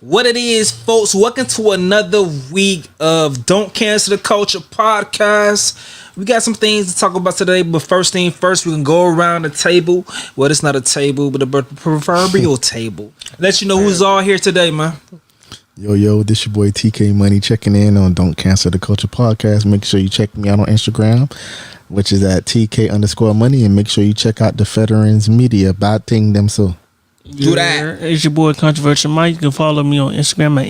What it is, folks, welcome to another week of Don't Cancel the Culture podcast. We got some things to talk about today, but first thing first, we can go around the table. Well, it's not a table, but a proverbial table. Let you know who's all here today, man. Yo, this your boy TK Money checking in on Don't Cancel the Culture podcast. Make sure you check me out on Instagram, which is at TK_money, and make sure you check out the Veterans Media. Bad thing them so. Do that. It's your boy Controversial Mike. You can follow me on Instagram at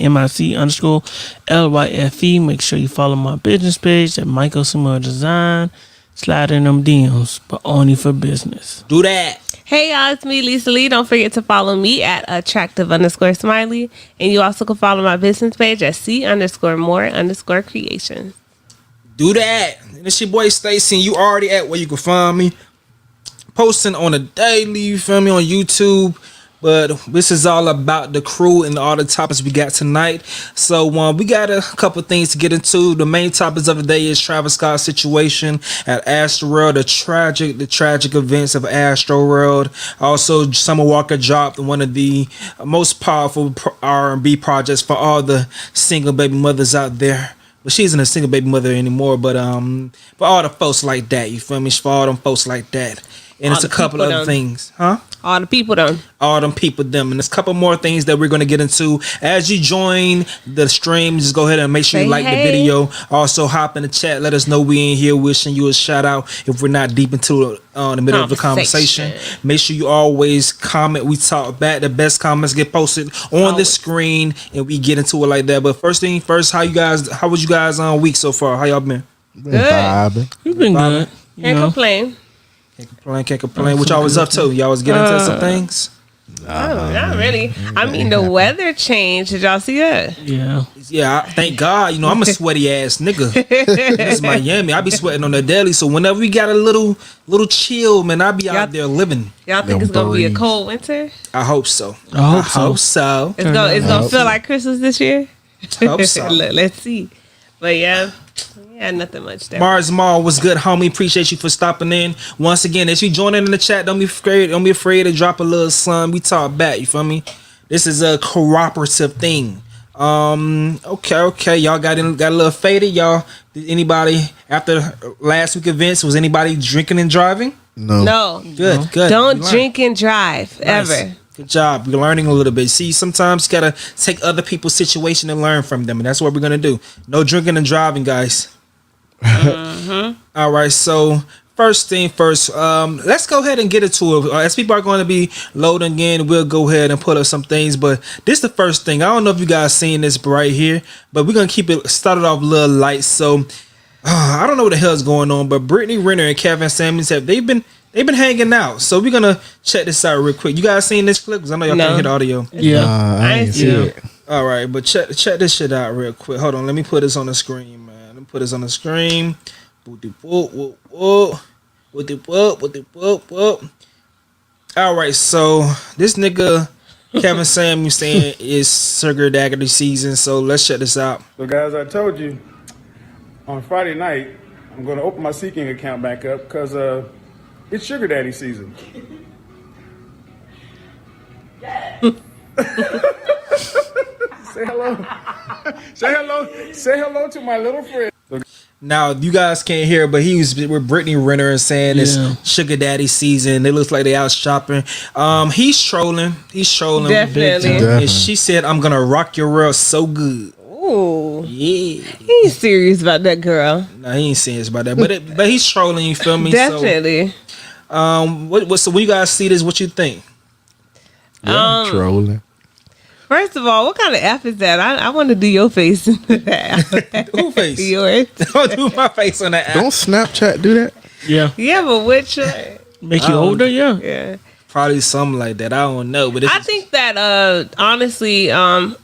MIC_LYFE. Make sure you follow my business page at Michael Samuel Design. Slide in them DMs, but only for business. Do that. Hey y'all, it's me, Lisa Lee. Don't forget to follow me at attractive_smiley. And you also can follow my business page at C_more_creation. Do that. And it's your boy Stacy, and you already at where you can find me. Posting on a daily, you feel me, on YouTube. But this is all about the crew and all the topics we got tonight. So we got a couple things to get into. The main topics of the day is Travis Scott's situation at Astroworld, the tragic events of Astroworld. Also, Summer Walker dropped one of the most powerful R&B projects for all the single baby mothers out there. Well, she isn't a single baby mother anymore, but for all the folks like that, you feel me? For all them folks like that. And All it's a couple other things. Huh? All the people done. All them people them. And there's a couple more things that we're going to get into. As you join the stream, just go ahead and make sure you like the video. Also, hop in the chat. Let us know we in here wishing you a shout out if we're not deep into the middle of the conversation. Make sure you always comment. We talk back. The best comments get posted on the screen and we get into it like that. But first thing first, how was you guys on week so far? How y'all been? Good. You've been good. Can't complain. Can't complain. What y'all was up to? Y'all was getting into some things? Not really. I mean, the weather changed. Did y'all see that? Yeah. Yeah, thank God. You know, I'm a sweaty ass nigga. This is Miami. I be sweating on the daily. So whenever we got a little chill, man, I be out there living. Y'all think it's going to be a cold winter? I hope so. I hope so. It's going to feel like Christmas this year? Hope so. Let's see. But yeah, nothing much there. Mars Mall was good, homie. Appreciate you for stopping in. Once again, if you joining in the chat, don't be afraid to drop a little sun. We talk back, you feel me? This is a cooperative thing. Okay. Y'all got a little faded, y'all. Did anybody after last week events, was anybody drinking and driving? No. Good. Don't drink and drive ever. Good job. You're learning a little bit. See, sometimes you gotta take other people's situation and learn from them, and that's what we're gonna do. No drinking and driving, guys. All right. So first thing first, let's go ahead and get into it. As people are going to be loading in, we'll go ahead and put up some things. But this is the first thing. I don't know if you guys seen this right here, but we're gonna keep it started off a little light. So I don't know what the hell's going on, but Brittany Renner and Kevin Samuels they've been hanging out. So we're gonna check this out real quick. You guys seen this clip? Because I know y'all can't hear the audio. Yeah. I ain't see it. All right, but check this shit out real quick. Hold on, let me put this on the screen, man. Let me put this on the screen. All right, so this nigga Kevin Samuels saying it's sugar daddy season. So let's check this out. So guys, I told you on Friday night I'm going to open my Seeking account back up because it's sugar daddy season. Say hello. Say hello to my little friend. Now you guys can't hear, but he was with Brittany Renner and saying it's sugar daddy season. It looks like they out shopping. He's trolling. Definitely. And she said, "I'm gonna rock your world so good." Ooh. Yeah. He's serious about that girl. No, he ain't serious about that, but he's trolling. You feel me? Definitely. So, so when you guys see this, what you think? Yeah, trolling. First of all, what kind of app is that? I want to do your face. Who face? Yours. Don't do my face on that app. Don't Snapchat do that? Yeah. Yeah, but which? Make you older, yeah. Yeah. Probably something like that. I don't know, but I think that honestly,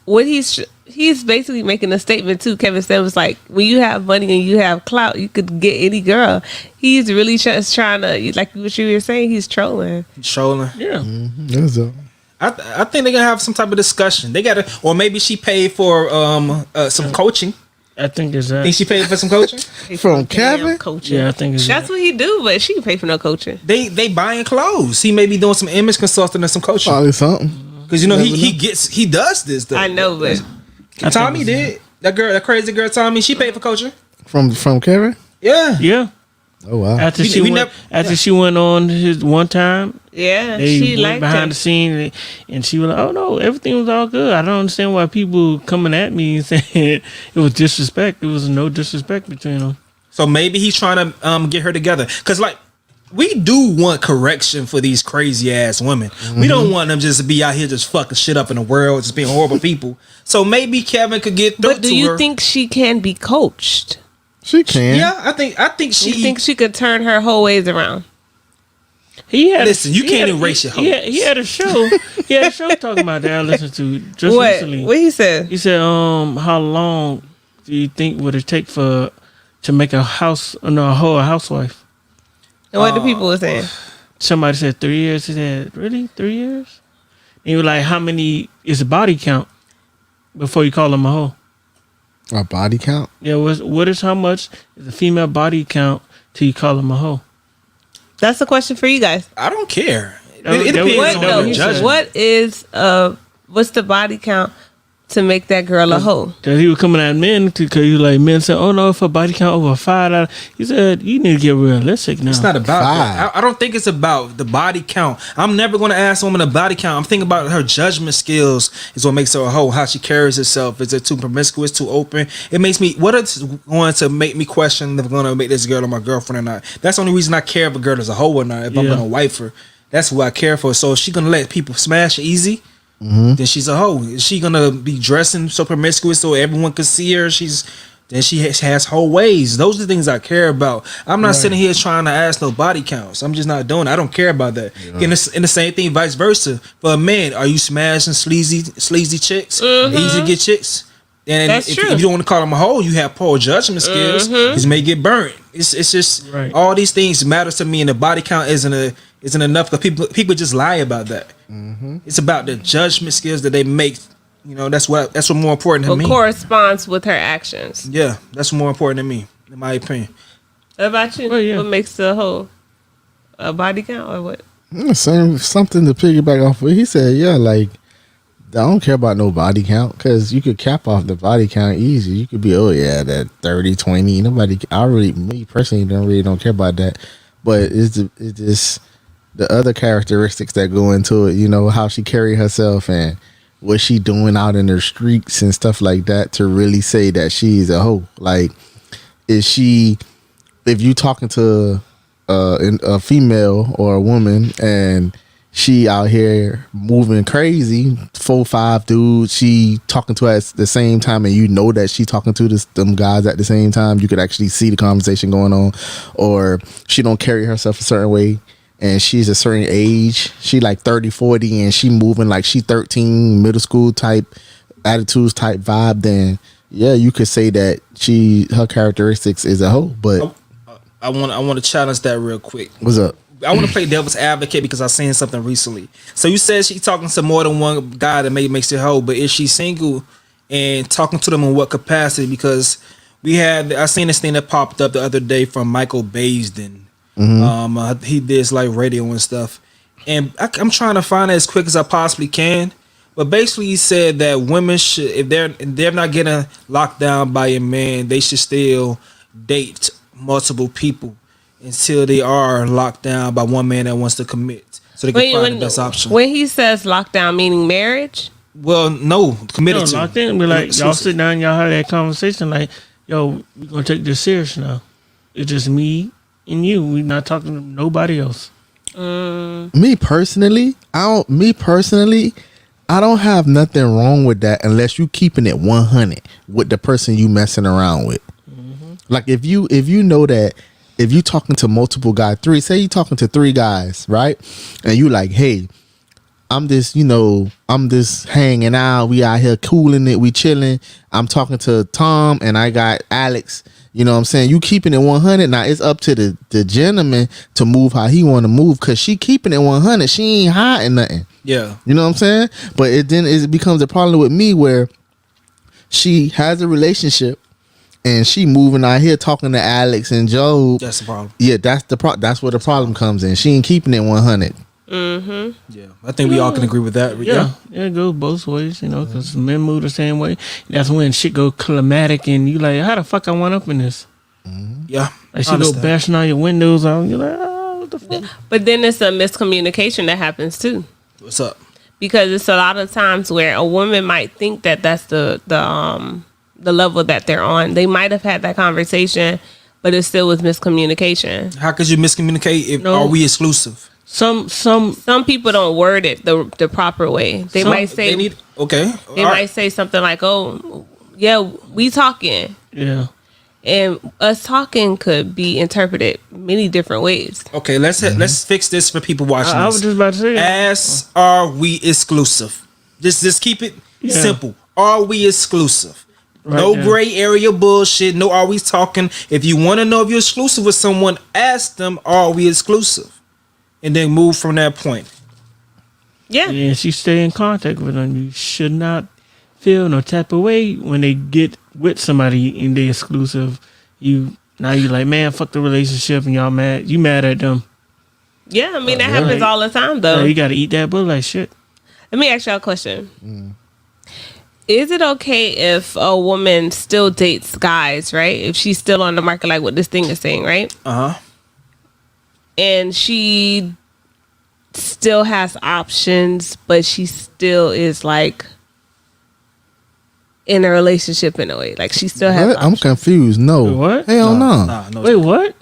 what he's basically making a statement too. Kevin said was like, when you have money and you have clout, you could get any girl. He's really just trying to, like what you were saying, he's trolling. Yeah. That's all. I think they're gonna have some type of discussion. They gotta, or maybe she paid for some coaching. I think it's that. Think she paid for some coaching? From Kevin? Coaching. Yeah, I think it's That's that. what he do, but she can pay for no coaching. They buying clothes. He may be doing some image consulting and some coaching. Probably something. Because you know he does this though. I know, but Tommy did. That crazy girl Tommy, she paid for coaching. From Kevin? Yeah. Yeah. Oh wow. After she went on his one time, yeah, they she went liked behind him. the scene and she was like, "Oh no, everything was all good." I don't understand why people coming at me and saying it was disrespect. It was no disrespect between them. So maybe he's trying to get her together. Cause like we do want correction for these crazy ass women. We don't want them just to be out here just fucking shit up in the world, just being horrible people. So maybe Kevin could get through to her. But do you think she can be coached? She can. Yeah, I think she. You think she could turn her whole ways around? Listen, you can't erase your hoes. He had a show. He had a show talking about that I listened to just What? recently. What he said? He said, how long do you think would it take to make a housewife? And what the people were saying? Somebody said 3 years. He said, really? 3 years? And he was like, how many is a body count before you call them a hoe? A body count? Yeah, what is how much is a female body count till you call them a hoe? That's a question for you guys. I don't care. That It depends was- on no, your he said- judgment. What is what's the body count to make that girl a hoe? Cause he was coming at men because he was like, men said, "Oh no, if a body count over 5," he said, "You need to get realistic now." It's not about Five. that. I don't think it's about the body count. I'm never going to ask a woman a body count. I'm thinking about her judgment skills is what makes her a hoe. How she carries herself. Is it too promiscuous, too open? It makes me. What it's going to make me question if I'm going to make this girl my girlfriend or not. That's the only reason I care if a girl is a hoe or not. If I'm Yeah. going to wife her, that's who I care for. So if she's going to let people smash easy, then she's a hoe. Is she going to be dressing so promiscuous so everyone can see her? Then she has whole ways. Those are the things I care about. I'm not sitting here trying to ask no body counts. I'm just not doing it. I don't care about that. And the same thing, vice versa. For a man, are you smashing sleazy chicks? Easy to get chicks? And That's if true. you don't want to call them a hoe, you have poor judgment skills. You may get burnt. It's just Right. all these things matters to me, and the body count isn't enough because people just lie about that. It's about the judgment skills that they make. You know, that's what more important to What me. corresponds with her actions? Yeah, that's more important to me, in my opinion. What about you? Well, yeah. What makes the hoe? A body count or what? Same something to piggyback off what he said. Yeah, like I don't care about no body count because you could cap off the body count easy. You could be that 30, 20. Nobody. Me personally don't care about that. But it's just the other characteristics that go into it. You know how she carry herself and what she doing out in the streets and stuff like that to really say that she's a hoe. Like, is she? If you talking to a female or a woman and she out here moving crazy, 4-5 dudes, she talking to us at the same time, and you know that she talking to them guys at the same time. You could actually see the conversation going on, or she don't carry herself a certain way, and she's a certain age. She like 30, 40, and she moving like she 13, middle school type attitudes type vibe. Then yeah, you could say that her characteristics is a hoe. But I want to challenge that real quick. what's up? I want to play devil's advocate because I seen something recently. So you said she talking to more than one guy that makes it hoe, but is she single and talking to them in what capacity? Because I seen this thing that popped up the other day from Michael Baisden. He did like radio and stuff, and I'm trying to find it as quick as I possibly can. But basically, he said that women should, if they're not getting locked down by a man, they should still date multiple people until they are locked down by one man that wants to commit, so they can find the best option. When he says lockdown, meaning marriage? Well, no, committed to. Locked in. Be like, y'all sit down, y'all have that conversation. Like, yo, we're gonna take this serious now. It's just me and you. We're not talking to nobody else. Me personally, I don't have nothing wrong with that unless you keeping it 100 with the person you messing around with. Like if you know that if you talking to multiple guys, say you talking to 3 guys, right? And you like, hey, I'm just hanging out. We out here cooling it. We chilling. I'm talking to Tom and I got Alex. You know what I'm saying? You keeping it 100. Now it's up to the gentleman to move how he want to move because she keeping it 100. She ain't hiding nothing. Yeah. You know what I'm saying? But it becomes a problem with me where she has a relationship and she moving out here talking to Alex and Joe. That's the problem. Yeah, that's where the problem comes in. She ain't keeping it 100. Yeah, I think we all can agree with that. Yeah, it goes both ways, you know, because men move the same way. That's when shit go climatic, and you like, how the fuck I went up in this? Yeah. Like she go bashing all your windows out. You're like, oh, what the fuck? But then it's a miscommunication that happens too. What's up? Because it's a lot of times where a woman might think that that's the level that they're on. They might have had that conversation, but it still was miscommunication. How could you miscommunicate if No. are we exclusive? Some People don't word it the proper way. They might say they might say something like, "Oh, yeah, we talking," yeah. and us talking could be interpreted many different ways. Okay, let's fix this for people watching. I this. was just about to say that. As are we exclusive? Just keep it simple. Are we exclusive? No there. gray area bullshit. No, are we talking? If you want to know if you're exclusive with someone, ask them, are we exclusive? And then move from that point. Yeah. Yeah, she stay in contact with them. You should not feel no type of way when they get with somebody and they exclusive. You like, man, fuck the relationship, and y'all mad. You mad at them. Yeah, I mean, that happens all the time, though. Yeah, you got to eat that bull like shit. Let me ask y'all a question. Is it okay if a woman still dates guys, right? If she's still on the market, like what this thing is saying, right? And she still has options, but she still is like in a relationship in a way. Like she still has I'm options. confused. No. What? Hell no. No, Wait, what?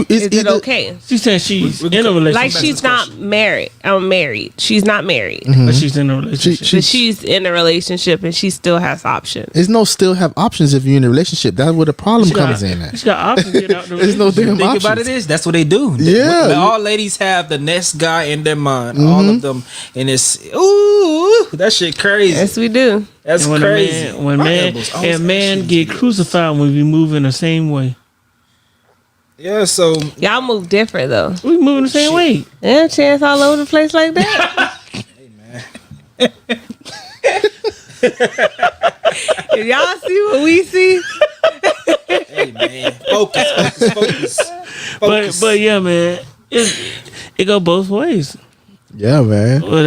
Is it okay? She said she's in a relationship. Like she's not married. I'm married. She's not married. But she's in a relationship. But she's in a relationship and she still has options. There's no still have options if you're in a relationship. That's where the problem comes in at. She got options to get out the There's no relationship. damn Think options. about it is that's what they do. Yeah. All ladies have the next guy in their mind. All of them, and it's that shit crazy. Yes, we do. That's And when crazy. a man get crucified when we move in the same way. Yeah, so Y'all move different though. We move in the same way. Yeah, chance all over the place like that. If y'all see what we see, hey man, focus. But yeah, man, it go both ways. Yeah, man. but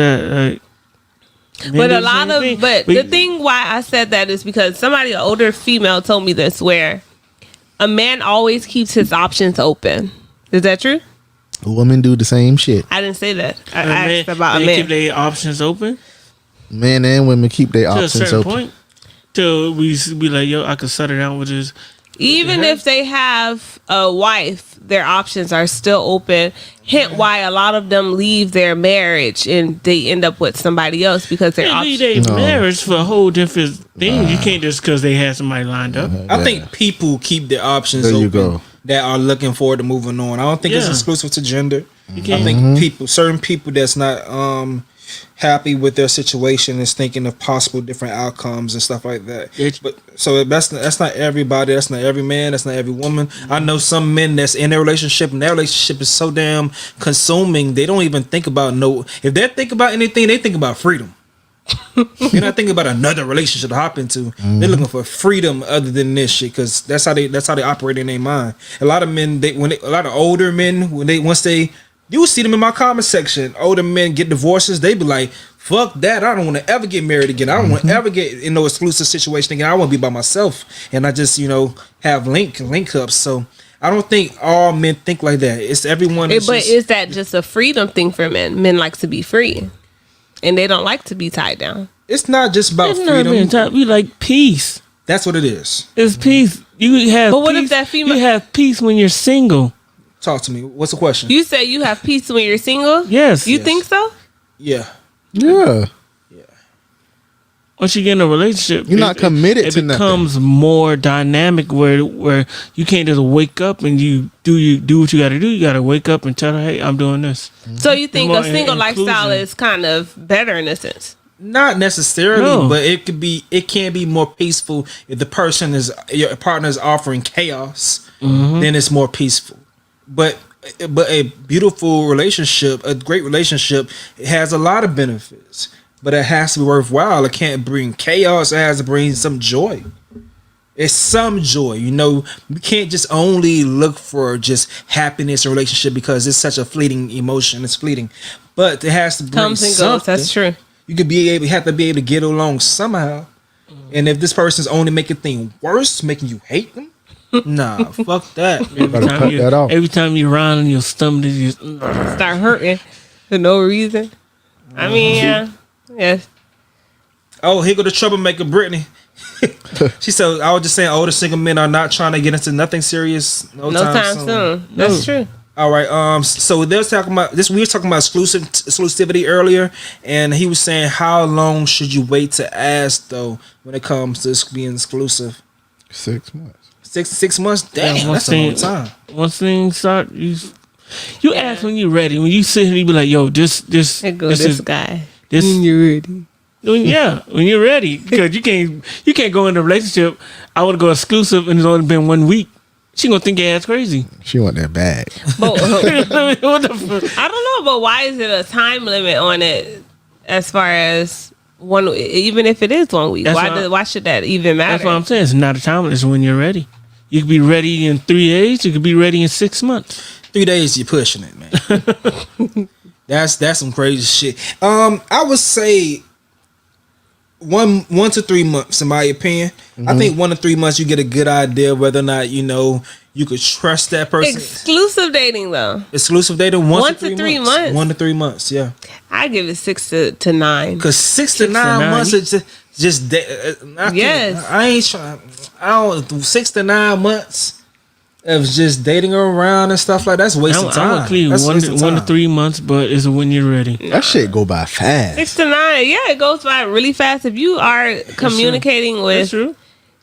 a lot of the thing why I said that is because somebody, an older female, told me this, where a man always keeps his options open. Is that true? Women do the same shit. I didn't say that. I asked man, about a they man. keep their options open Men and women keep their to a options certain open. point. Till we be like, yo, I could settle down with this. Even if they have a wife, their options are still open. Hint why a lot of them leave their marriage and they end up with somebody else because their They leave options. their marriage for a whole different thing. You can't just because they had somebody lined up. I think people keep their options There you open go. that are looking forward to moving on. I don't think it's Yeah. exclusive to gender. I can't- think certain people that's not happy with their situation is thinking of possible different outcomes and stuff like that. But so that's not everybody. That's not every man. That's not every woman. I know some men that's in a relationship and their relationship is so damn consuming they don't even think about if they think about anything, they think about freedom. They're not thinking about another relationship to hop into. They're looking for freedom other than this shit because that's how they operate in their mind. A lot of men, a lot of older men, you will see them in my comment section. Older men get divorces. They be like, "Fuck that! I don't want to ever get married again. I don't want to ever get in no exclusive situation again. I want to be by myself." And I just have link ups. So I don't think all men think like that. It's everyone. But is that just a freedom thing for men? Men like to be free, and they don't like to be tied down. It's not just about It's not being freedom. tied. We like peace. That's what it is. It's peace. You have. But what if peace. that female- You have peace when you're single. Talk to me. What's the question? You say you have peace when you're single. Yes. You think so? Yeah. Yeah. Once you get in a relationship, You're not committed it to nothing. becomes more dynamic where you can't just wake up and you do what you got to do. You got to wake up and tell her, hey, I'm doing this. So you think More a single lifestyle inclusion. is kind of better in a sense? Not necessarily, No. but it can be more peaceful if your partner is offering chaos. Then it's more peaceful. But a beautiful relationship, a great relationship, it has a lot of benefits. But it has to be worthwhile. It can't bring chaos. It has to bring some joy. It's some joy, you know. We can't just only look for just happiness in a relationship because it's such a fleeting emotion. It's fleeting, but it has to bring Comes and something. goes. That's true. You have to be able to get along somehow. And if this person's only making things worse, making you hate them, nah, fuck that. Every time you run on your stomach, you just, Start hurting for no reason. I mean, yeah. Yes. Oh, here go the troublemaker, Brittany. She said, I was just saying, older single men are not trying to get into nothing serious. No time soon. That's true. All right. So they was talking about this. We were talking about exclusivity earlier, and he was saying, how long should you wait to ask though when it comes to being exclusive? 6 months. 6 months. Damn, that's a long time. Once things start, you ask when you're ready. When you sit here, you be like, "Yo, this This guy. This When you're ready. When you're ready, because you can't go into a relationship. I want to go exclusive, and it's only been 1 week. She gonna think your ass crazy. She want that bag. But, What the fuck? I don't know, but why is it a time limit on it? As far as even if it is 1 week, why should that even matter? That's what I'm saying. It's not a time limit. It's when you're ready. You could be ready in 3 days. You could be ready in 6 months. 3 days, you're pushing it, man. That's some crazy shit. I would say 1 to 3 months, in my opinion. I think 1 to 3 months, you get a good idea whether or not you could trust that person. Exclusive dating, though. Exclusive dating, 1 to 3 months. 1 to 3 months, yeah. I give it 6 to 9. Because 6 to 9 months is just yes. I ain't trying. I don't 6 to 9 months of just dating around and stuff like that's wasting time. I'm clear 1 to 3 months, but it's when you're ready. That shit go by fast. 6 to 9, yeah, it goes by really fast. If you are communicating with,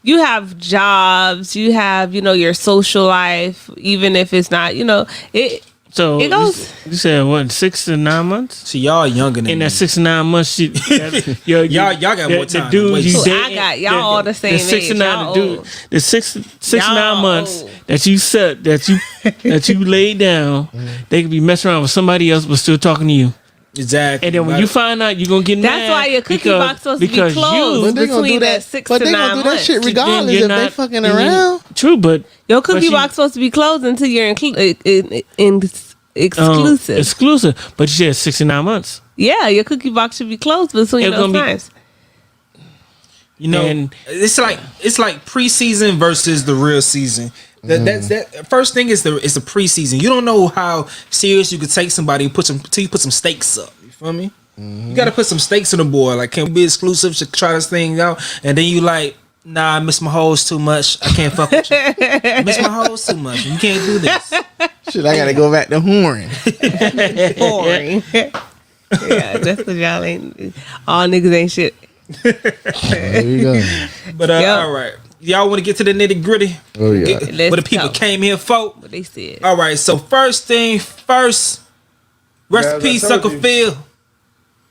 you have jobs, you have your social life, even if it's not it. So it goes. You said what, 6 to 9 months? So y'all younger than in me. that 6 to 9 months, y'all got more time. The dude you dating, I got y'all all the same age. 6 to 9, the 6 to 9 months old. that you set that you laid down, they could be messing around with somebody else but still talking to you. Exactly. And then when you find out, you're gonna get mad. That's why your cookie box supposed to be closed between that 6 to 9 months. But they gonna do that shit regardless if they fucking around. True, but your cookie box supposed to be closed until you're exclusive. Exclusive, but you said 6 to 9 months. Yeah, your cookie box should be closed between those times. And it's like preseason versus the real season. That first thing is the preseason. You don't know how serious you could take somebody and put some stakes up. You feel me? You got to put some stakes in the board. Like, can we be exclusive to try this thing out? And then you like, nah, I miss my hoes too much. I can't fuck with you. I miss my hoes too much. You can't do this. Shit, I gotta go back to whoring. Yeah, that's what y'all ain't. All niggas ain't shit. There you go. But all right. Y'all want to get to the nitty gritty? Oh yeah. What the people came here for? What they said. All right. So first thing first. Rest in peace, Sucker Phil.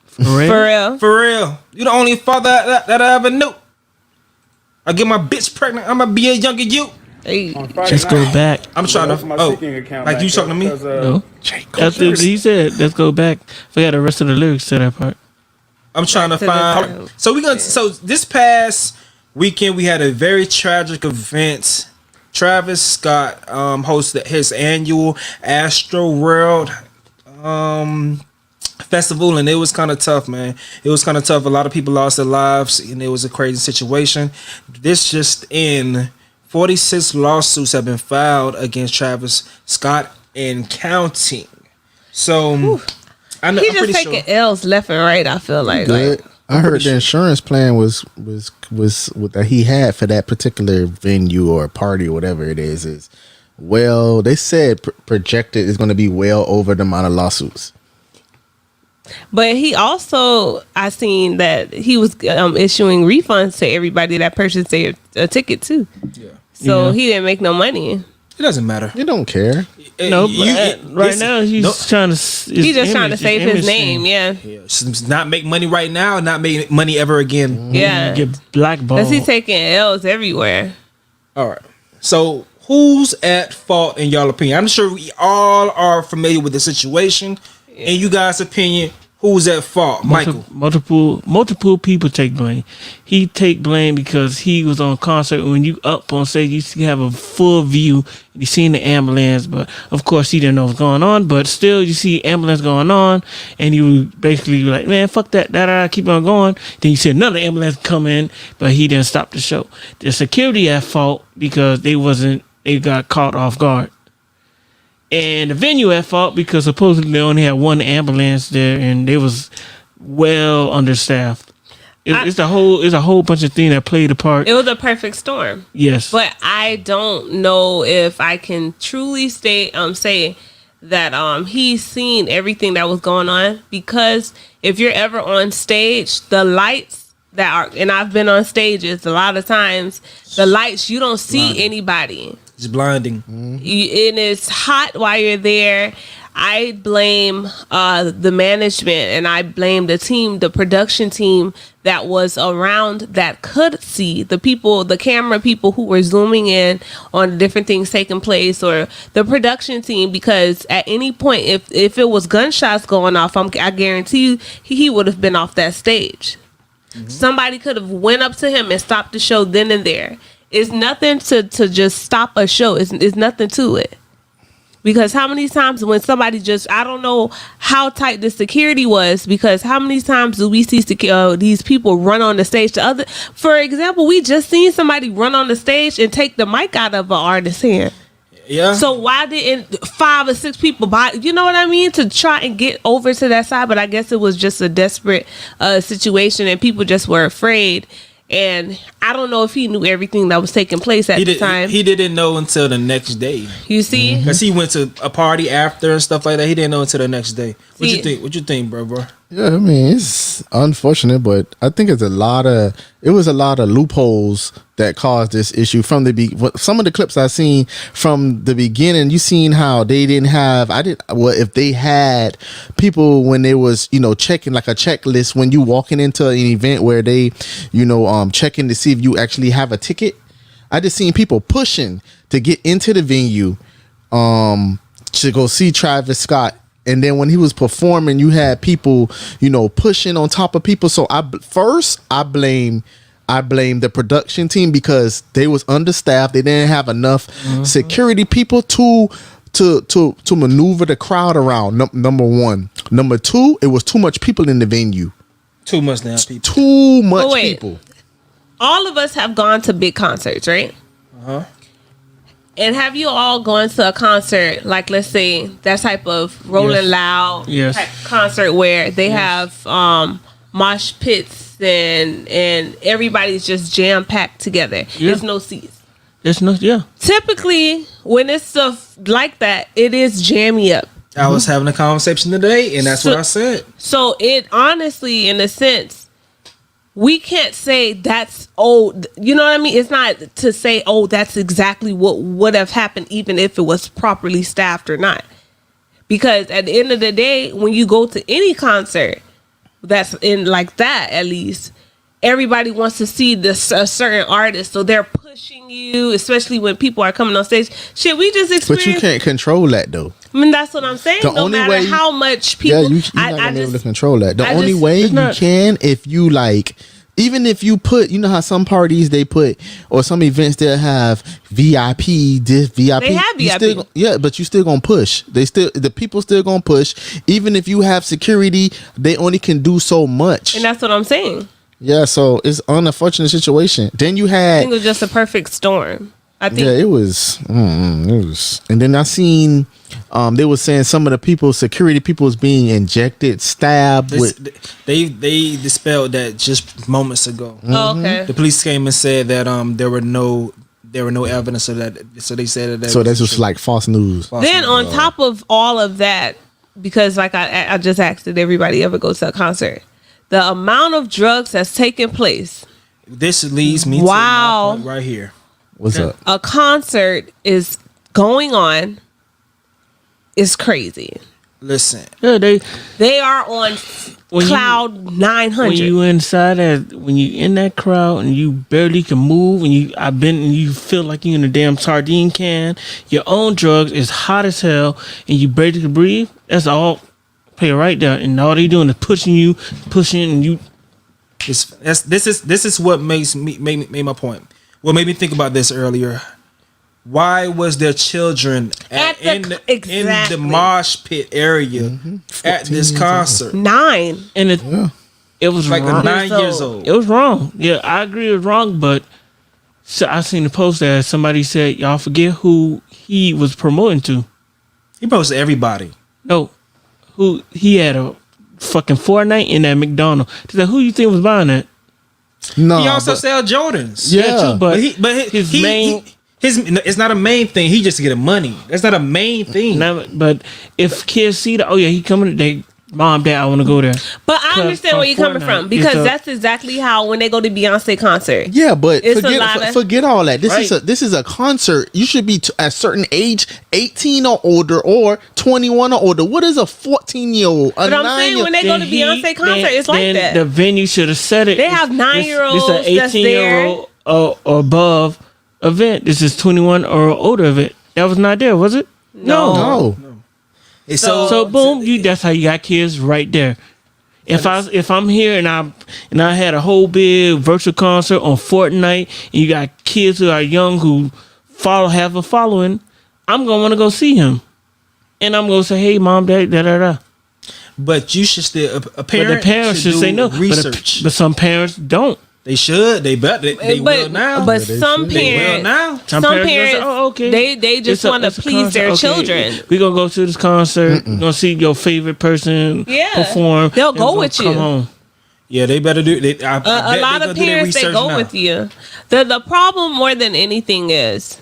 For real. You the only father that I ever knew. I get my bitch pregnant. I'ma be a younger you. Hey. Let's go back. I'm trying to. Like you talking to me? No. After he said, "Let's go back." Forgot the rest of the lyrics to that part. I'm trying to find. So So this past weekend we had a very tragic event. Travis Scott hosted his annual Astro World festival, and it was kind of tough, man. It was kind of tough. A lot of people lost their lives, and it was a crazy situation. This just in, 46 lawsuits have been filed against Travis Scott and counting. So I know He just taking L's left and right. I feel like. I heard the insurance plan was that he had for that particular venue or party or whatever it is well, they said projected is going to be well over the amount of lawsuits. But he also, I seen that he was issuing refunds to everybody that purchased a ticket too. Yeah. So he didn't make no money. It doesn't matter. You don't care. No, right now he's trying to. He's just trying to save his name. Yeah. Not make money right now. Not make money ever again. Yeah. Get blackballed. Because he's taking L's everywhere. All right. So who's at fault in y'all opinion? I'm sure we all are familiar with the situation. In you guys' opinion, Who's at fault? Michael. Multiple people take blame. He take blame because he was on concert. When you up on stage, you have a full view. You seen the ambulance, but of course he didn't know what's going on. But still, you see ambulance going on, and you basically like, man, fuck that, keep on going. Then you see another ambulance come in, but he didn't stop the show. The security at fault because they got caught off guard. And the venue at fault because supposedly they only had one ambulance there, and they was well understaffed. It's a whole bunch of things that played a part. It was a perfect storm. Yes, but I don't know if I can truly say that he's seen everything that was going on, because if you're ever on stage, the lights that are, and I've been on stages a lot of times, the lights, you don't see anybody. It's blinding. And it's hot while you're there. I blame the management, and I blame the team, the production team that was around that could see the people, the camera people who were zooming in on different things taking place, or the production team, because at any point, if it was gunshots going off, I guarantee you he would have been off that stage. Somebody could have went up to him and stopped the show then and there. It's nothing to just stop a show. It's nothing to it. Because how many times when somebody just, I don't know how tight the security was, because how many times do we see these people run on the stage? For example, we just seen somebody run on the stage and take the mic out of an artist's hand. Yeah. So why didn't 5 or 6 people buy? You know what I mean? To try and get over to that side, but I guess it was just a desperate situation, and people just were afraid. And I don't know if he knew everything that was taking place at the time. He didn't know until the next day. You see? Because he went to a party after and stuff like that. He didn't know until the next day. What you think, bro? Yeah, I mean, it's unfortunate, but I think it was a lot of loopholes that caused this issue from some of the clips I seen from the beginning. You seen how they didn't have, if they had people when they was, checking like a checklist when you walking into an event where they, checking to see if you actually have a ticket. I just seen people pushing to get into the venue, to go see Travis Scott. And then when he was performing, you had people, pushing on top of people. So I blame the production team because they was understaffed. They didn't have enough security people to maneuver the crowd around. Number one. Number two, it was too much people in the venue. Too much damn people. Too much people. All of us have gone to big concerts, right? And have you all gone to a concert, like let's say that type of Rolling Loud type concert where they have mosh pits and everybody's just jam packed together? There's no seats. Typically, when it's stuff like that, it is jammy up. I was having a conversation today, and that's what I said. So it honestly, in a sense, we can't say that's you know what I mean? It's not to say, that's exactly what would have happened even if it was properly staffed or not. Because at the end of the day, when you go to any concert that's in like that, at least, everybody wants to see a certain artist. So they're pushing you, especially when people are coming on stage. Shit, we just experienced. But you can't control that, though. I mean, that's what I'm saying. No matter how much people, you're not gonna be able to control that. The only way you can, if you even if you put, how some parties they put, or some events they'll have VIP, this VIP. They have VIP. But you still gonna push. The people still gonna push. Even if you have security, they only can do so much. And that's what I'm saying. Yeah, so it's an unfortunate situation. Then you had. I think it was just a perfect storm. I think. Yeah, it was. It was. And then I seen. They were saying some of the people, security people, was being injected, stabbed. They dispelled that just moments ago. Oh, okay. The police came and said that there were no evidence of that. So they said that. So that's just like false news. Then on top of all of that, because like I just asked, did everybody ever go to a concert? The amount of drugs that's taken place. This leads me to my point right here. What's up? A concert is going on. Is crazy. Listen, they are on cloud 900. When you inside when you in that crowd and you barely can move, and you feel like you're in a damn sardine can. Your own drugs is hot as hell, and you barely can breathe. That's all Play right there, and all they doing is pushing, and you. This is what made my point. What made me think about this earlier. Why was there children in the mosh pit area at this concert? 9. And it was like wrong. 9 years old. It was wrong. Yeah, I agree it was wrong, but so I seen the post that somebody said, y'all forget who he was promoting to. He posted everybody. No, who he had a fucking Fortnite in that McDonald's. They said, who you think was buying that? No, He also sell Jordans. Yeah. Too, but his main. It's not a main thing. He just get money. That's not a main thing. But if kids see that, oh yeah, he coming today. Mom, Dad, I want to go there. But I understand where you're coming from because that's exactly how when they go to Beyonce concert. Yeah, but It's forget all that. Right. This is a concert. You should be at a certain age, 18 or older, or 21 or older. What is a 14-year-old? But I'm saying when they go to Beyonce concert, it's like that. The venue should have said it. They have 9-year-olds This is an 18-year-old or above event. This is 21 or older event. That was not there, was it? No. So boom, that's how you got kids right there. If I'm here and I had a whole big virtual concert on Fortnite and you got kids who are young who have a following, I'm gonna want to go see him, and I'm gonna say, hey, Mom, Dad, da. But you should still But the parents should say no. Research. But some parents don't. They should. They bet. They will now. But some parents, some parents, oh, okay. they just want to please their children. We're gonna go to this concert. We're gonna see your favorite person perform. They'll go with you. Come home. Yeah, they better do. A lot of parents they go with you. The problem more than anything is,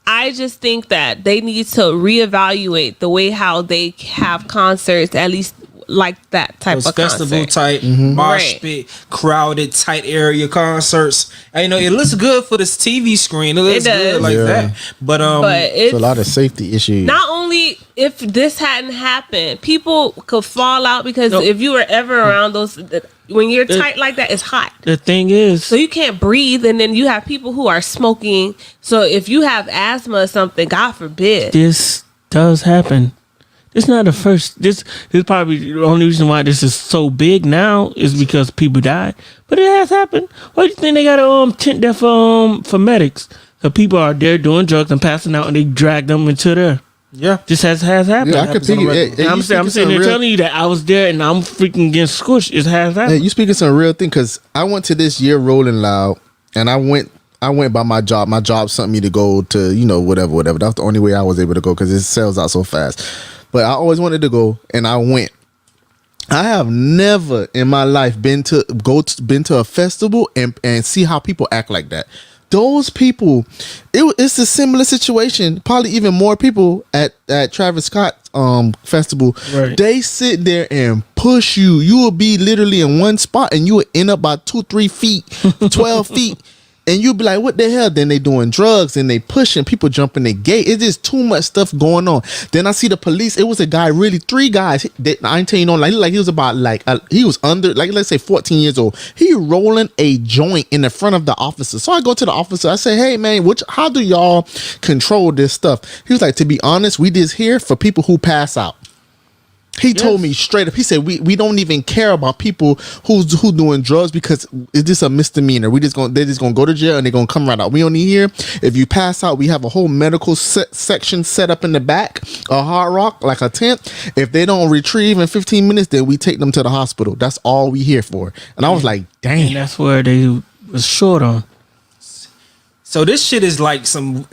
I just think that they need to reevaluate the way how they have concerts, at least like that type Those of festival concert. type, mosh pit, crowded, tight area concerts. And, you know, it looks good for this TV screen. It looks good like that. But it's a lot of safety issues. Not only if this hadn't happened, people could fall out because if you were ever around those, when you're tight like that, it's hot. The thing is, so you can't breathe, and then you have people who are smoking. So if you have asthma or something, God forbid, this does happen. It's not the first. This is probably the only reason why this is so big now is because people died. But it has happened. Why do you think they got a tent there for medics? Because people are there doing drugs and passing out, and they drag them into there. Yeah, this has happened. Yeah, I can think it. I'm sitting there telling you that I was there and I'm freaking getting squished. It has happened. Hey, you speaking some real thing because I went to this year Rolling Loud, and I went by my job. My job sent me to go to whatever. That's the only way I was able to go because it sells out so fast. But I always wanted to go, and I went. I have never in my life been to a festival and see how people act like that. Those people, it's a similar situation. Probably even more people at Travis Scott's festival. Right. They sit there and push you. You will be literally in one spot, and you will end up about 2-3 feet, 12 feet. And you'll be like, what the hell? Then they doing drugs and they pushing people jumping the gate. It's just too much stuff going on. Then I see the police. It was a guy, really 3 guys. I ain't telling you, like he was about he was under, let's say 14 years old. He rolling a joint in the front of the officer. So I go to the officer. I say, hey man, how do y'all control this stuff? He was like, to be honest, we just here for people who pass out. He told me straight up. He said, "We don't even care about people who doing drugs because it's just a misdemeanor. They're just gonna go to jail and they're gonna come right out. We only here if you pass out. We have a whole medical section set up in the back, a hard rock like a tent. If they don't retrieve in 15 minutes, then we take them to the hospital. That's all we here for." And I was like, "Damn." And that's where they was short on. So this shit is like some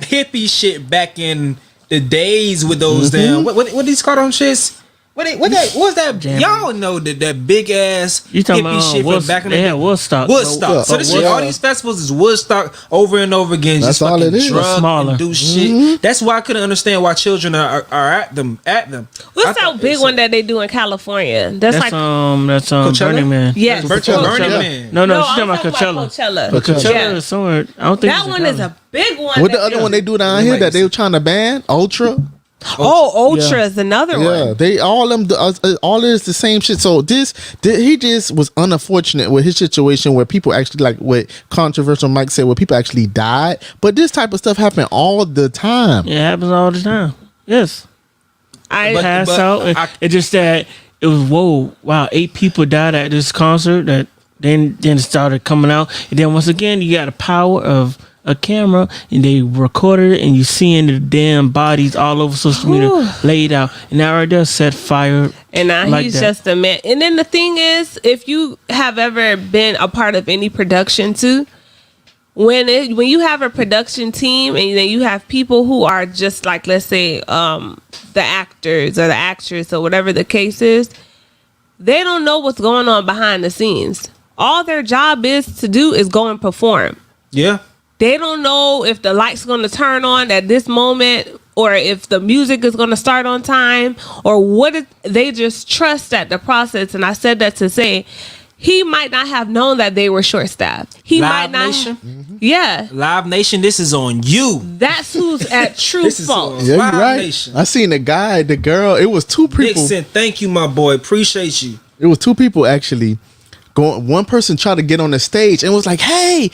hippie shit back in the days with those damn what these called on shits? What was that? Damn. Y'all know that big ass You talking hippie about shit from back in the day. Woodstock. Woodstock. So this shit, all these festivals is Woodstock over and over again. That's just all fucking it is. drug Smaller. and do shit. That's why I couldn't understand why children are at them. What's that big one that they do in California? That's like Coachella? Burning Man. yes, Virtual Coachella. Burning Man. No, No, she's I'm talking about talking Coachella. Coachella. But Coachella Yeah. is somewhere. I don't think That it's in one is California. a big one. What the other one they do down here that they were trying to ban? Ultra. Ultra is another Yeah, one. they all is the same shit. So he just was unfortunate with his situation where people actually, like what controversial Mike said, where people actually died. But this type of stuff happen all the time. It happens all the time. Yes. pass out. It just that it was wow, 8 people died at this concert that then it started coming out, and then once again you got the power of a camera and they recorded it, and you seeing the damn bodies all over social media laid out, and that right there set fire. And now like he's that. just a man. And then the thing is, if you have ever been a part of any production too, when you have a production team and then you have people who are just like, let's say, the actors or the actress or whatever the case is, they don't know what's going on behind the scenes. All their job is to do is go and perform. Yeah. They don't know if the light's going to turn on at this moment, or if the music is going to start on time, or they just trust that the process. And I said that to say, he might not have known that they were short-staffed. He Live might not. Nation? Yeah. Live Nation, this is on you. That's who's at true This is fault. on Yeah, Live you're right. Nation. I seen the guy, the girl. It was 2 people. Nixon, thank you, my boy. Appreciate you. It was 2 people actually. One person tried to get on the stage and was like, "Hey,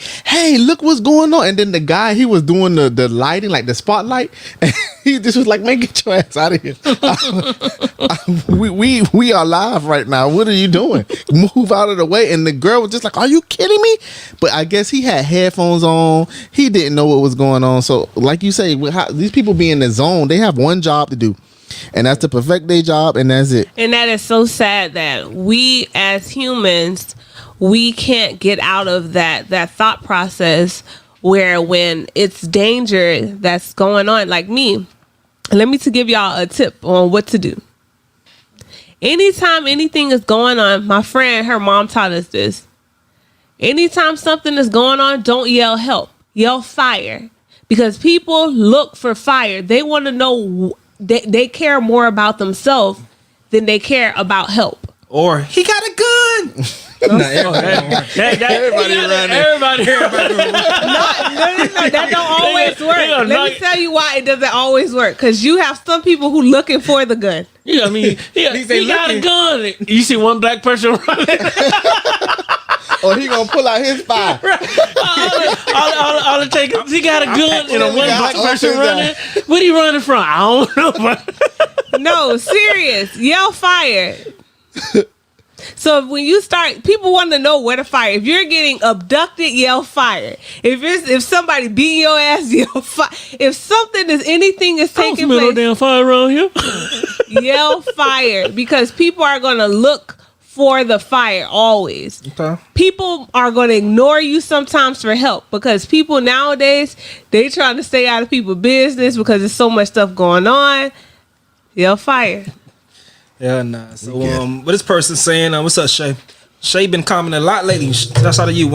look what's going on!" And then the guy, he was doing the lighting, like the spotlight, and he just was like, "Man, get your ass out of here! we are live right now. What are you doing? Move out of the way!" And the girl was just like, "Are you kidding me?" But I guess he had headphones on. He didn't know what was going on. So, like you say, these people be in the zone. They have one job to do, and that's to perfect their job, and that's it. And that is so sad that we as humans, we can't get out of that thought process where when it's danger that's going on, like me, let me to give y'all a tip on what to do. Anytime anything is going on, my friend, her mom taught us this. Anytime something is going on, don't yell help. Yell fire. Because people look for fire. They want to know, they care more about themselves than they care about help. Or he got a gun. Everybody running. No, that don't always work. Let me tell you why it doesn't always work. Because you have some people who looking for the gun. Yeah, I mean, he got a gun. You see one black person running. Or he gonna pull out his fire. all it takes is he got a gun and a one black person running. That. What he running from? I don't know. No, serious. Yell fire. So when you start, people want to know where to fire. If you're getting abducted, yell fire. If somebody beating your ass, yell fire. If anything is taking no place, damn fire around here. yell fire, because people are going to look for the fire always. Okay. People are going to ignore you sometimes for help, because people nowadays, they trying to stay out of people's business because there's so much stuff going on. Yell fire. Yeah, nah. So, what this person saying? What's up, Shay? Shay been commenting a lot lately. That's out of you.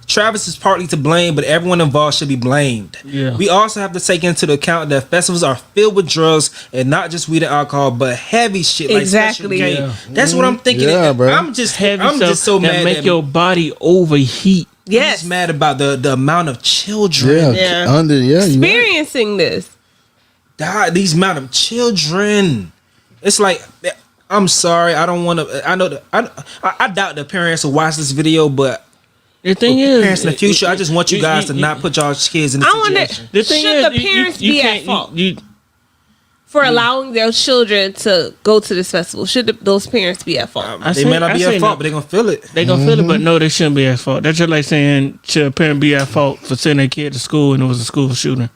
Travis is partly to blame, but everyone involved should be blamed. Yeah. We also have to take into account that festivals are filled with drugs, and not just weed and alcohol, but heavy shit like Exactly. Special K. Yeah. That's what I'm thinking. Yeah, bro. I'm just Heavy just so that mad make that your body overheat. I'm Yes. just mad about the amount of children. Yeah. You right. Experiencing this. God, these amount of children. It's like, I'm sorry, I don't want to. I know that I doubt the parents will watch this video, but The thing is, parents in the future, I just want you guys to not put y'all's kids in this I wonder, situation. the thing should is, the parents you be at can't- fault you- for allowing their children to go to this festival? Should those parents be at fault? They may not be at fault, but they're gonna feel it. They gonna feel it, but no, they shouldn't be at fault. That's just like saying, should a parent be at fault for sending their kid to school and it was a school shooting?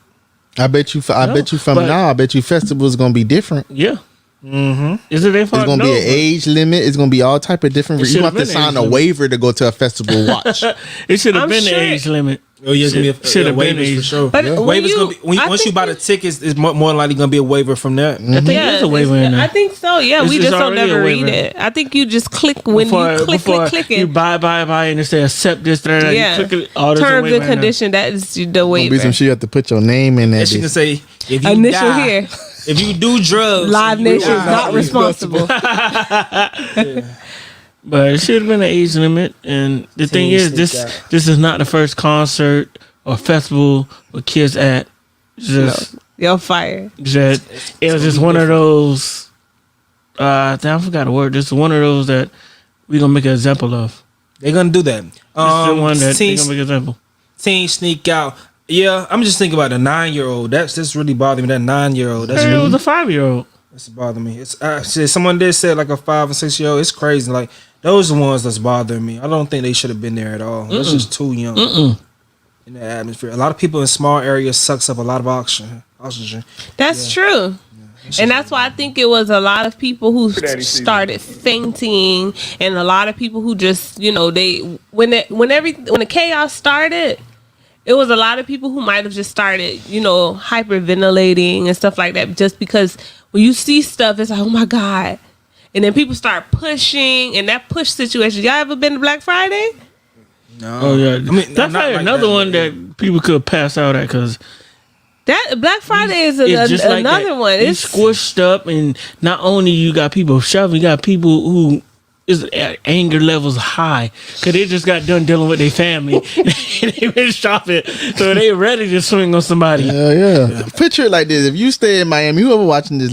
I bet you from but- now, I bet you festivals gonna be different. Yeah. Is it their fault? It's gonna be an age limit. It's gonna be all type of different. It You should've have to been sign age a limit. waiver to go to a festival. Watch. It should have I'm been sure- the age limit. Oh yeah, it's gonna be Should have been waivers for age. sure. But when Waivers you- gonna be I once you think buy the tickets, it's more likely gonna be a waiver from that. I think there's a waiver in there. I think so. Yeah, we It's just don't already a never read waiver. it. I think you just click when you click you it. buy, and it says accept this, that, Yeah. you click it. Oh, there's a Terms waiver and in there. condition. That is the Gonna be waiver. some shit. You have to put your name in there. And she can say if you Initial die, here. if you do drugs, Live you Nation is die. not responsible. But it should have been an age limit. And the thing is, sneak this out. this is not the first concert or festival with kids at. Just Yo, fire. it was just one of those. I forgot the word. Just one of those that we gonna make an example of. They're gonna do that. This is the one that we teen, gonna make an example. teen sneak out. Yeah, I'm just thinking about the 9-year-old. That's really bothering me. That 9-year-old. That's It really, was a 5-year-old. It's bothering me. It's someone did say like a 5 or 6 year old. It's crazy. Like those are the ones that's bothering me. I don't think they should have been there at all. That's just too young in the atmosphere. A lot of people in small areas sucks up a lot of oxygen. That's true. And that's why I think it was a lot of people who started fainting, and a lot of people who just, you know, when the chaos started, it was a lot of people who might have just started, you know, hyperventilating and stuff like that. Just because when you see stuff, it's like, oh my God. And then people start pushing, and that push situation. Y'all ever been to Black Friday? No. Oh yeah, I mean, that's not like another that, one that people could pass out at because That Black Friday is it's just like another that. one. You It's squished up, and not only you got people shoving, you got people who is anger levels high because they just got done dealing with their family. They been shopping, so they ready to swing on somebody. Yeah. Picture it like this: if you stay in Miami, whoever watching this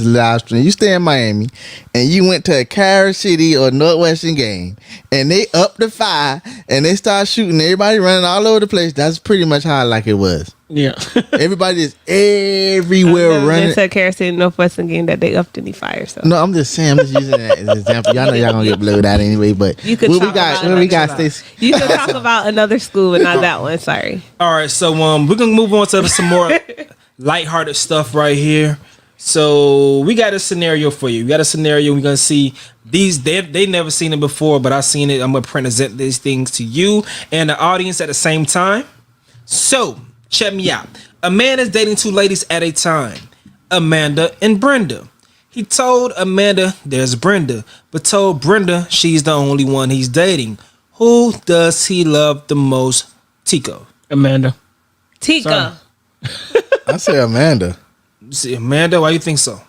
live stream, you stay in Miami, and you went to a Carol City or Northwestern game, and they up the fire, and they start shooting, everybody running all over the place. That's pretty much how like it was. Yeah, Everybody is everywhere running. It's a Carol City Northwestern game that they upped any fire. So No, I'm just saying. I'm just using that as an example. Y'all know y'all gonna get blowed out anyway. But You could what we talk got? about What we it. got? Stacey? you can talk about another school, but not that one. Sorry. All right, so we're gonna move on to some more lighthearted stuff right here. So we got a scenario for you. We got a scenario. We're gonna see these. They never seen it before, but I seen it. I'm gonna present these things to you and the audience at the same time. So check me out. A man is dating two ladies at a time, Amanda and Brenda. He told Amanda there's Brenda, but told Brenda she's the only one he's dating. Who does he love the most? Tico. Amanda. Tika. I say Amanda. See, Amanda, why you think so?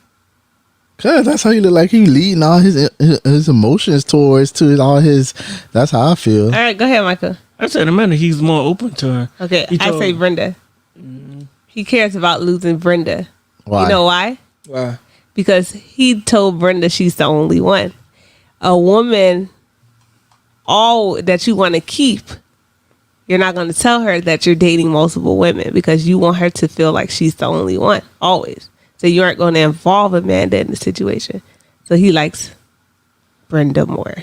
Cause that's how he look like. He leading all his emotions towards all his. That's how I feel. All right, go ahead, Michael. I said Amanda. He's more open to her. Okay, He I told- say Brenda. He cares about losing Brenda. Why? You know why? Why? Because he told Brenda she's the only one. A woman, all that you want to keep, you're not going to tell her that you're dating multiple women because you want her to feel like she's the only one, always. So you aren't going to involve Amanda in the situation. So he likes Brenda more.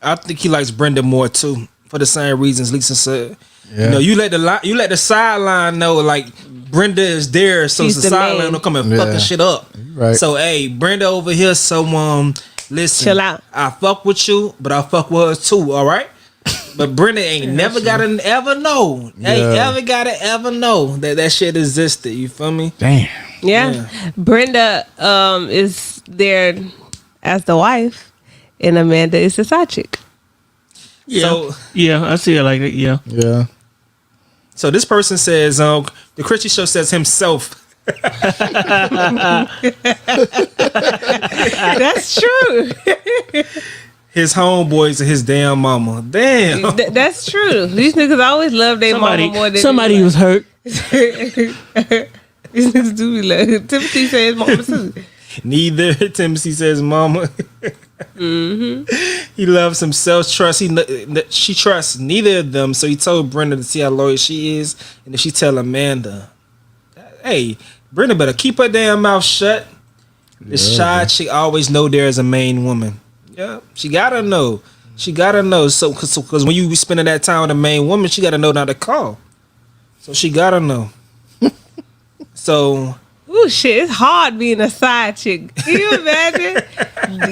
I think he likes Brenda more too, for the same reasons Lisa said. Yeah. You know, you let the sideline know like Brenda is there, so She's the the sideline main. don't come and Yeah. fucking shit up. Right. So hey, Brenda over here, so listen, Chill out. I fuck with you, but I fuck with her too. All right. But Brenda ain't never gotta ever know. Ain't Yeah. ever gotta ever know that shit existed. You feel me? Damn. Yeah. Brenda is there as the wife, and Amanda is the side chick. Yeah, So- yeah, I see it like that. Yeah, Yeah. So this person says, the Christian show says himself. That's true. His homeboys and his damn mama. Damn. That's true. These niggas always love their mama more than somebody was hurt. These niggas do be like Timothy says mama too. Neither Timothy says mama. He loves himself. She trusts neither of them. So he told Brenda to see how loyal she is, and then she tell Amanda, "Hey, Brenda better keep her damn mouth shut. This shy chick always know there's a main woman. Yeah, she gotta know. She gotta know. So, cause when you be spending that time with a main woman, she gotta know not to call. So she gotta know. So." Ooh shit, it's hard being a side chick. Can you imagine?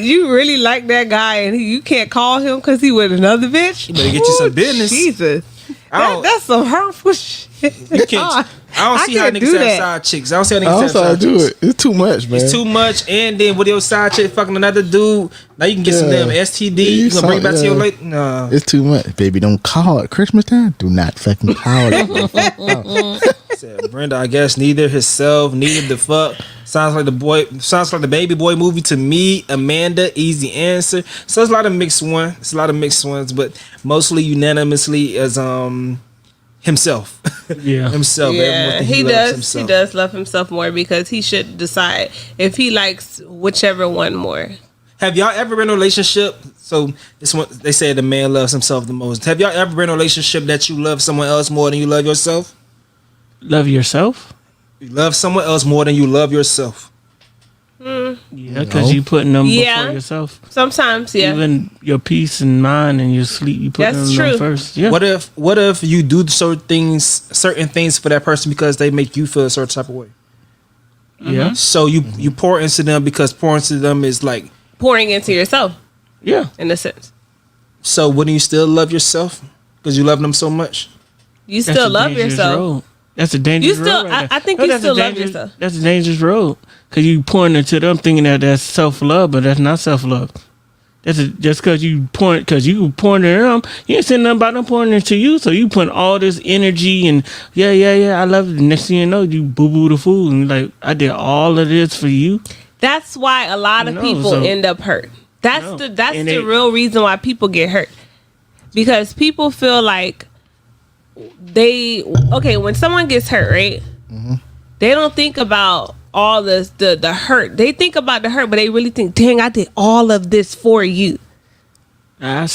You really like that guy and you can't call him because he with another bitch? You better get you some business. Jesus. I don't- That's some hurtful shit. You can't. I don't see how can't niggas do have that. side chicks. I don't see how I niggas don't have know how to side do chicks. it. It's too much, man. It's too much, and then with your side chick fucking another dude, now you can get some Yeah. damn STD. You gonna bring it back to your late? No. It's too much, baby. Don't call at Christmas time. Do not fucking call it. Said Brenda, I guess neither himself, neither the fuck. Sounds like the baby boy movie to me. Amanda, easy answer. So it's a lot of mixed ones. It's a lot of mixed ones, but mostly unanimously as himself. Yeah. Himself. Everyone Yeah, thinks he loves does. himself. He does love himself more because he should decide if he likes whichever one more. Have y'all ever been in a relationship? So this one, they say the man loves himself the most. Have y'all ever been in a relationship that you love someone else more than you love yourself? Love yourself. You love someone else more than you love yourself. Yeah, because you putting them Yeah. before yourself. Sometimes, yeah. Even your peace and mind and your sleep, you put That's them true. first. Yeah. What if you do certain things for that person because they make you feel a certain type of way? Yeah. So you pour into them because pouring into them is like, Pouring into yourself, Yeah. in a sense. so wouldn't you still love yourself because you love them so much? You That's still a love dangerous yourself. road. That's a dangerous You still- road. Right there. I think No, you that's a still love dangerous- yourself. That's a dangerous road because you pouring into them thinking that that's self love, but that's not self love. Just because you pouring into them, you ain't saying nothing about them pouring into you. So you putting all this energy and I love it. Next thing you know, you boo boo the fool and you're like, I did all of this for you. That's why a lot of No, people so- end up hurt. That's No. the And they- real reason why people get hurt. Because people feel like when someone gets hurt, right? They don't think about all this the hurt. They think about the hurt, but they really think, dang, I did all of this for you. I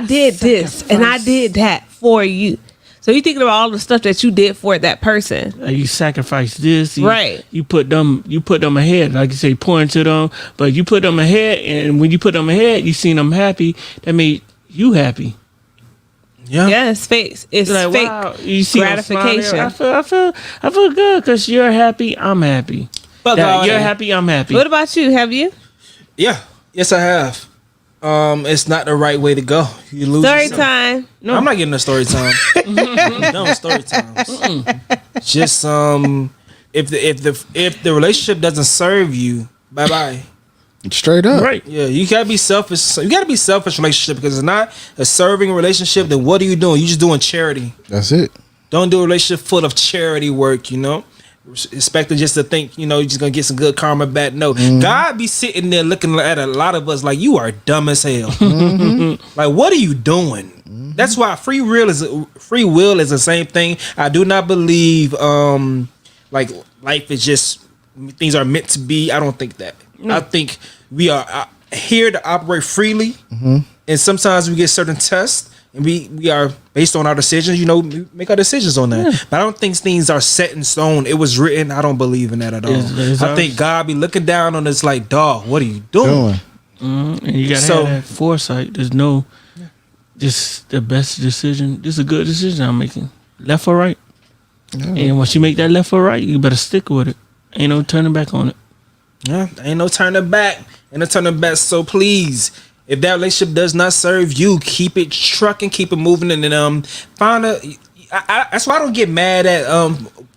did this and I did that for you. So you thinking about all the stuff that you did for that person. You sacrifice this, Right. You put them ahead, like you say, pour into them. But you put them ahead, and when you put them ahead, you seen them happy. That made you happy. Yeah. Yeah, it's fake. It's Like, fake wow, you see them smiling. gratification. I feel good because you're happy. I'm happy. Fuck all You're that. happy. I'm happy. What about you? Have you? Yeah. Yes, I have. It's not the right way to go. You lose Story yourself. time. No, I'm not getting a story time. I'm done with story times. Just if the relationship doesn't serve you, bye bye. Straight up. Right. Yeah, you gotta be selfish. You gotta be selfish relationship because it's not a serving relationship. Then what are you doing? You just doing charity. That's it. Don't do a relationship full of charity work. Expecting just to think you're just gonna get some good karma back. No, God be sitting there looking at a lot of us like you are dumb as hell. Like what are you doing? That's why free will is the same thing. I do not believe like life is just things are meant to be. I don't think that. I think we are here to operate freely, and sometimes we get certain tests, and we are based on our decisions. We make our decisions on that. But I don't think things are set in stone. It was written. I don't believe in that at all. It's I think God be looking down on us like, dog, what are you doing? And you gotta have that foresight. There's no, just the best decision. This is a good decision I'm making. Left or right. And once you make that left or right, you better stick with it. Ain't no turning back on it. Yeah, ain't no turning back. Ain't no turning back. So please, if that relationship does not serve you, keep it trucking, keep it moving, and then find a. That's why I don't get mad at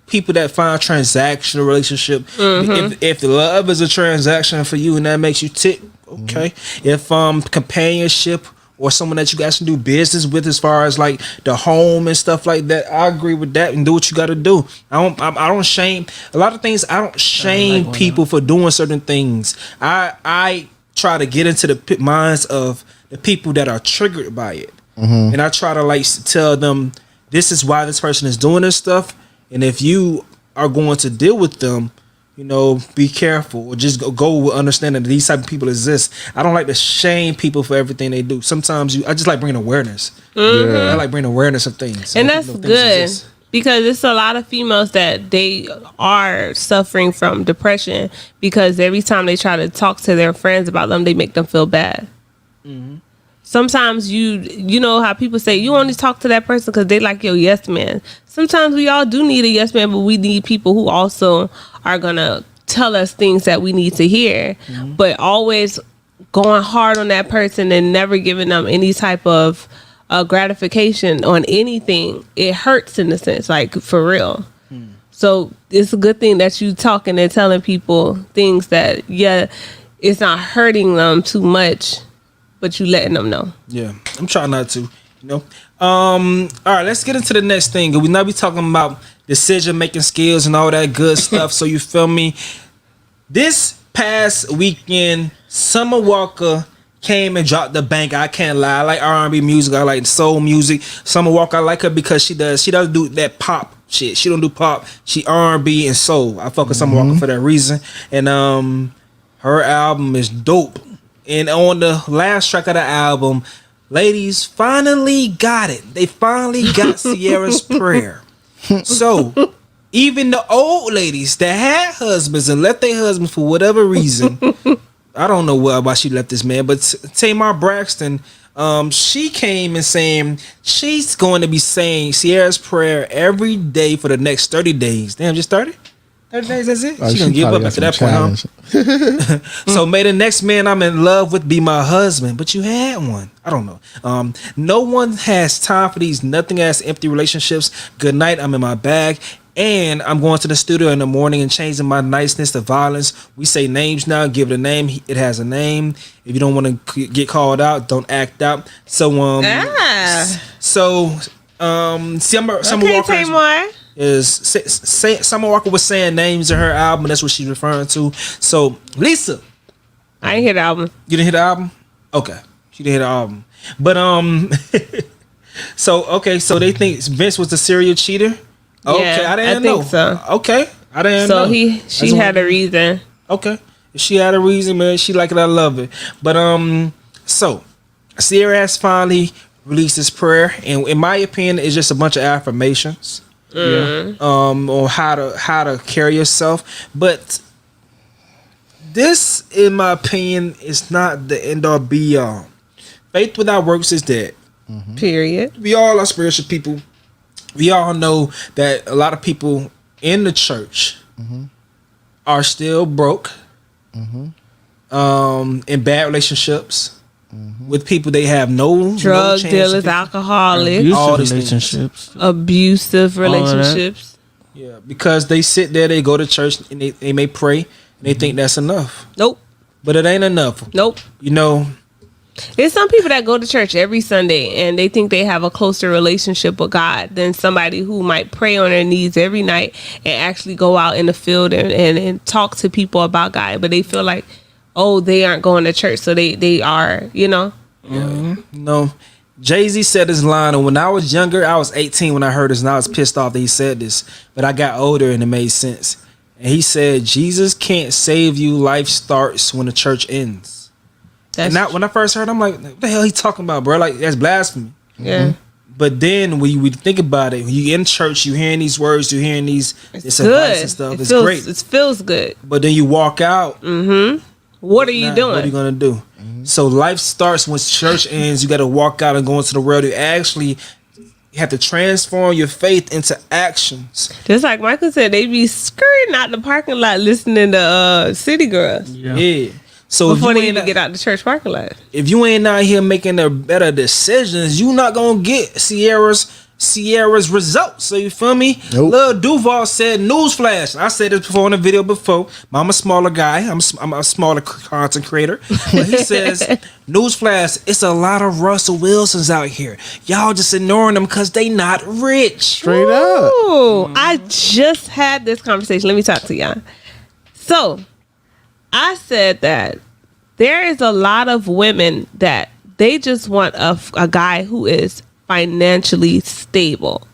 people that find transactional relationship. If the love is a transaction for you and that makes you tick, okay. If companionship or someone that you guys can do business with, as far as like the home and stuff like that, I agree with that and do what you got to do. I don't shame a lot of things. I don't shame people for doing certain things. I try to get into the minds of the people that are triggered by it, and I try to tell them this is why this person is doing this stuff, and if you are going to deal with them, be careful, or just go with understanding that these type of people exist. I don't like to shame people for everything they do. Sometimes I just like bringing awareness. I like bringing awareness of things, And that's good because it's a lot of females that they are suffering from depression because every time they try to talk to their friends about them, they make them feel bad. Sometimes you know how people say you only talk to that person because they like your yes man. Sometimes we all do need a yes man, but we need people who also are gonna tell us things that we need to hear. But always going hard on that person and never giving them any type of gratification on anything, it hurts in a sense, like for real. So it's a good thing that you talking and telling people things that it's not hurting them too much, but you letting them know. Yeah, I'm trying not to, all right, let's get into the next thing. We now be talking about decision making skills and all that good stuff. So you feel me? This past weekend, Summer Walker came and dropped the bank. I can't lie. I like R&B music. I like soul music. Summer Walker, I like her because she doesn't do that pop shit. She don't do pop. She R&B and soul. I fuck with Summer Walker for that reason. And her album is dope. And on the last track of the album, ladies finally got it. They finally got Ciara's prayer. So even the old ladies that had husbands and left their husbands for whatever reason. I don't know why she left this man, but Tamar Braxton, she came and saying she's going to be saying Ciara's prayer every day for the next 30 days. Damn, just 30? 30 days, that's it? She's going to give up after that point, huh? So may the next man I'm in love with be my husband, but you had one. I don't know. No one has time for these nothing-ass empty relationships. Good night, I'm in my bag. And I'm going to the studio in the morning and changing my niceness to violence. We say names now. Give it a name. It has a name. If you don't want to get called out, don't act out. So Summer Walker Summer Walker was saying names in her album. That's what she's referring to. So Lisa, I didn't hear the album. You didn't hear the album? Okay, she didn't hear the album. But so they think Vince was a serial cheater. Okay, Yeah, I didn't know. So. Okay, I didn't know. So she had a reason. Okay, if she had a reason, man. She like it. I love it. But so Ciara has finally released this prayer, and in my opinion, it's just a bunch of affirmations. On how to carry yourself. But this, in my opinion, is not the end all be all. Faith without works is dead. Period. We all are spiritual people. We all know that a lot of people in the church are still broke, in bad relationships with people they have no drug chance dealers, to- alcoholics, all these relationships. abusive relationships. Yeah, because they sit there, they go to church, and they may pray, and they think that's enough, Nope. but it ain't enough. Nope. You know, There's some people that go to church every Sunday and they think they have a closer relationship with God than somebody who might pray on their knees every night and actually go out in the field and talk to people about God. But they feel like, oh, they aren't going to church, so they are, you know. No. Jay-Z said this line, and when I was younger, I was 18 when I heard this, and I was pissed off that he said this, but I got older and it made sense. And he said, Jesus can't save you. Life starts when the church ends. When I first heard it, I'm like, what the hell he talking about, bro? Like, that's blasphemy. Yeah. But then when you think about it, when you in church, you hearing these words, you hearing this advice and stuff. It's great. It feels good. But then you walk out. What are you doing? What are you gonna do? So life starts when church ends. You got to walk out and go into the world. You actually have to transform your faith into actions. Just like Michael said, they be scurrying out the parking lot listening to City Girls. Yeah. So before they even get out the church parking lot. If you ain't out here making the better decisions, you not gonna get Ciara's results. So you feel me? Nope. Lil Duval said, "Newsflash." I said this before in the video before. I'm a smaller guy. I'm a smaller content creator. But he says, "Newsflash, it's a lot of Russell Wilsons out here. Y'all just ignoring them because they not rich." Straight up. Ooh, I just had this conversation. Let me talk to y'all. So I said that there is a lot of women that they just want a guy who is financially stable.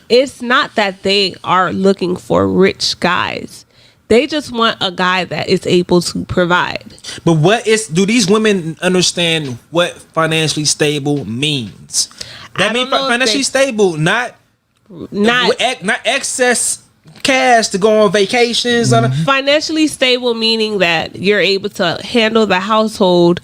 It's not that they are looking for rich guys. They just want a guy that is able to provide. But do these women understand what financially stable means? That means financially stable, not excess cash to go on vacations. Financially stable meaning that you're able to handle the household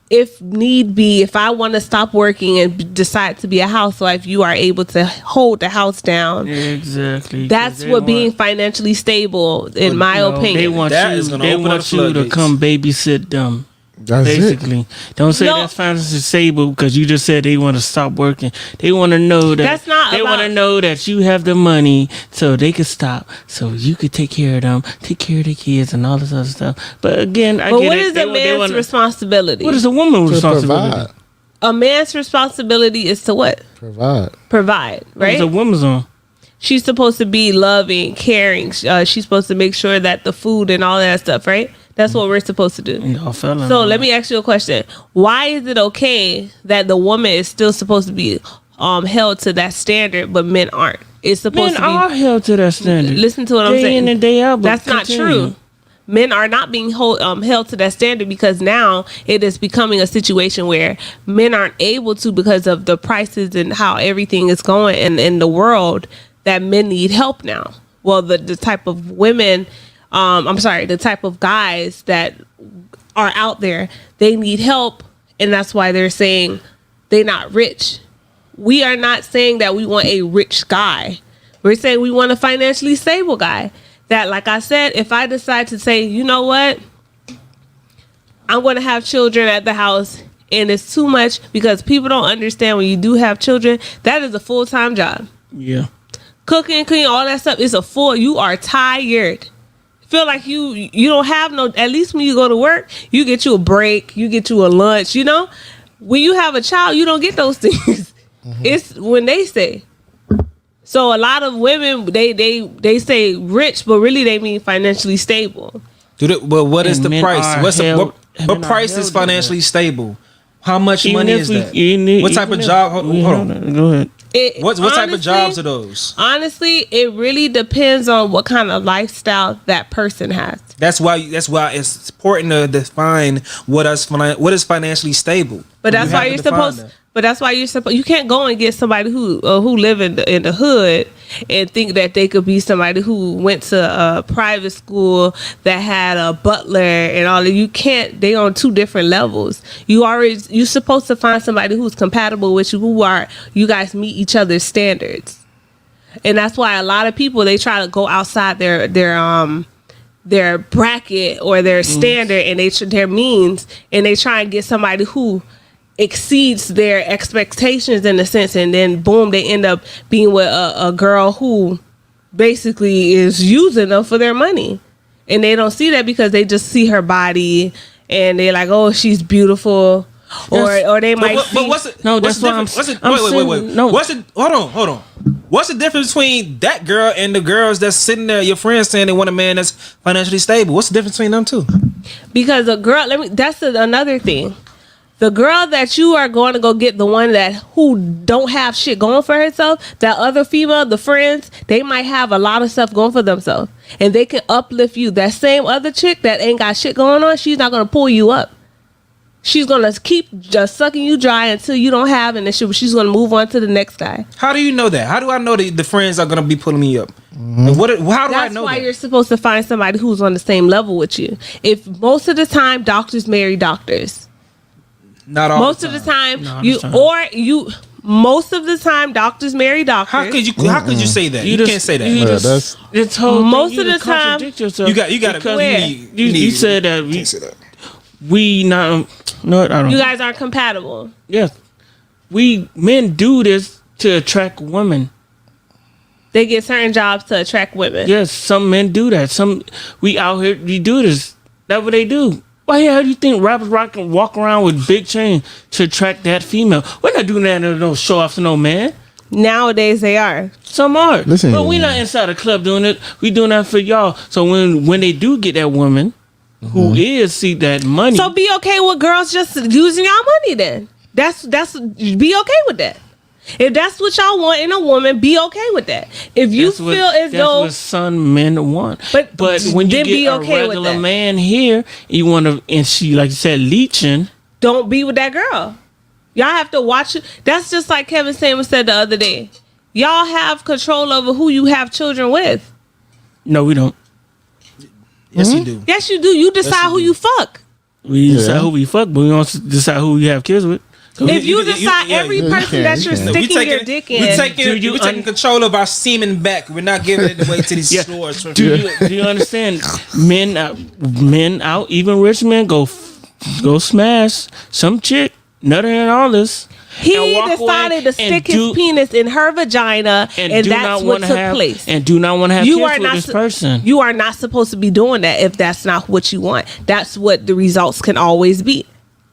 if need be. If I want to stop working and decide to be a housewife, you are able to hold the house down. Exactly. That's what being financially stable, in my opinion. They want you to come babysit them. That's basically. Don't say that's financially stable because you just said they want to stop working. They want to know that they want to know that you have the money so they could stop, so you could take care of them, take care of the kids, and all this other stuff. But again, what is a man's responsibility? What is a woman's responsibility? Provide. A man's responsibility is to what? Provide, right? What's a woman's on? She's supposed to be loving, caring. She's supposed to make sure that the food and all that stuff, right? That's what we're supposed to do. So let me ask you a question. Why is it okay that the woman is still supposed to be held to that standard, but men aren't? It's supposed to be. Men are held to that standard. Listen to what I'm saying. Day in and day out. That's not true. Men are not being held to that standard because now it is becoming a situation where men aren't able to, because of the prices and how everything is going in the world, that men need help now. well, the type of women, the type of guys that are out there, they need help, and that's why they're saying they're not rich. We are not saying that we want a rich guy. We're saying we want a financially stable guy. That, like I said, if I decide to say, you know what, I'm going to have children at the house, and it's too much, because people don't understand when you do have children, that is a full-time job. Yeah. Cooking, cleaning, all that stuff is you are tired. Feel like you don't have no, at least when you go to work, you get you a break, you get you a lunch, you know? When you have a child, you don't get those things. It's when they say. So a lot of women, they say rich, but really they mean financially stable. But what is the price? What price is held financially stable? How much Even money if is we- that? even if- What type of even if- job? Hold on. Go ahead. What type of jobs are those? Honestly, it really depends on what kind of lifestyle that person has. That's why it's important to define what is financially stable. But that's why you're supposed. But that's why you're supposed. You can't go and get somebody who live in the hood and think that they could be somebody who went to a private school that had a butler and all that. You can't. They on two different levels. You're supposed to find somebody who's compatible with you. You guys meet each other's standards, and that's why a lot of people, they try to go outside their bracket or their standard and their means, and they try and get somebody who exceeds their expectations in a sense, and then boom, they end up being with a girl who basically is using them for their money, and they don't see that because they just see her body and they're like, oh, she's beautiful. Or they might. But what's it? No, what's that's what I'm saying. Wait. No. What's it? Hold on. What's the difference between that girl and the girls that's sitting there? Your friends saying they want a man that's financially stable. What's the difference between them two? Because a girl, that's another thing. The girl that you are going to go get, the one who don't have shit going for herself, that other female, the friends, they might have a lot of stuff going for themselves, and they can uplift you. That same other chick that ain't got shit going on, she's not going to pull you up. She's going to keep just sucking you dry until you don't have, and then she's going to move on to the next guy. How do you know that? How do I know that the friends are going to be pulling me up? How do I know That's why that? you're supposed to find somebody who's on the same level with you. If most of the time doctors marry doctors. Not all Most the of the time. time, most of the time, doctors marry doctors. How could you say that? You can't say that. It's whole Most thing, of the time, yourself. You got to. You said that can't say that. we not. No, I don't. You guys aren't compatible. Yes, men do this to attract women. They get certain jobs to attract women. Yes, some men do that. We out here, we do this. That's what they do. Why the hell do you think rappers walk around with big chain to attract that female? We're not doing that to no show off to no man. Nowadays they are. Some are. Listen, but we not inside a club doing it. We doing that for y'all. So when they do get that woman who see that money. So be okay with girls just using y'all money then. That's be okay with that. If that's what y'all want in a woman, be okay with that. If you feel as though that's what some men want, but when you then be get okay a with regular that. man here, you want to, and she like you said, leeching. Don't be with that girl. Y'all have to watch it. That's just like Kevin Samuels said the other day. Y'all have control over who you have children with. No, we don't. Yes, you do. Yes, you do. You decide who you fuck. We decide who we fuck, but we don't decide who we have kids with. If you decide every person that you're sticking your dick in, we're taking control of our semen back. We're not giving it away to these stores. Do you understand? Men out, even rich men go smash some chick, nothing and all this. he decided to stick his penis in her vagina, and that's what took place. And do not want to have kids with this person. You are not supposed to be doing that if that's not what you want. That's what the results can always be.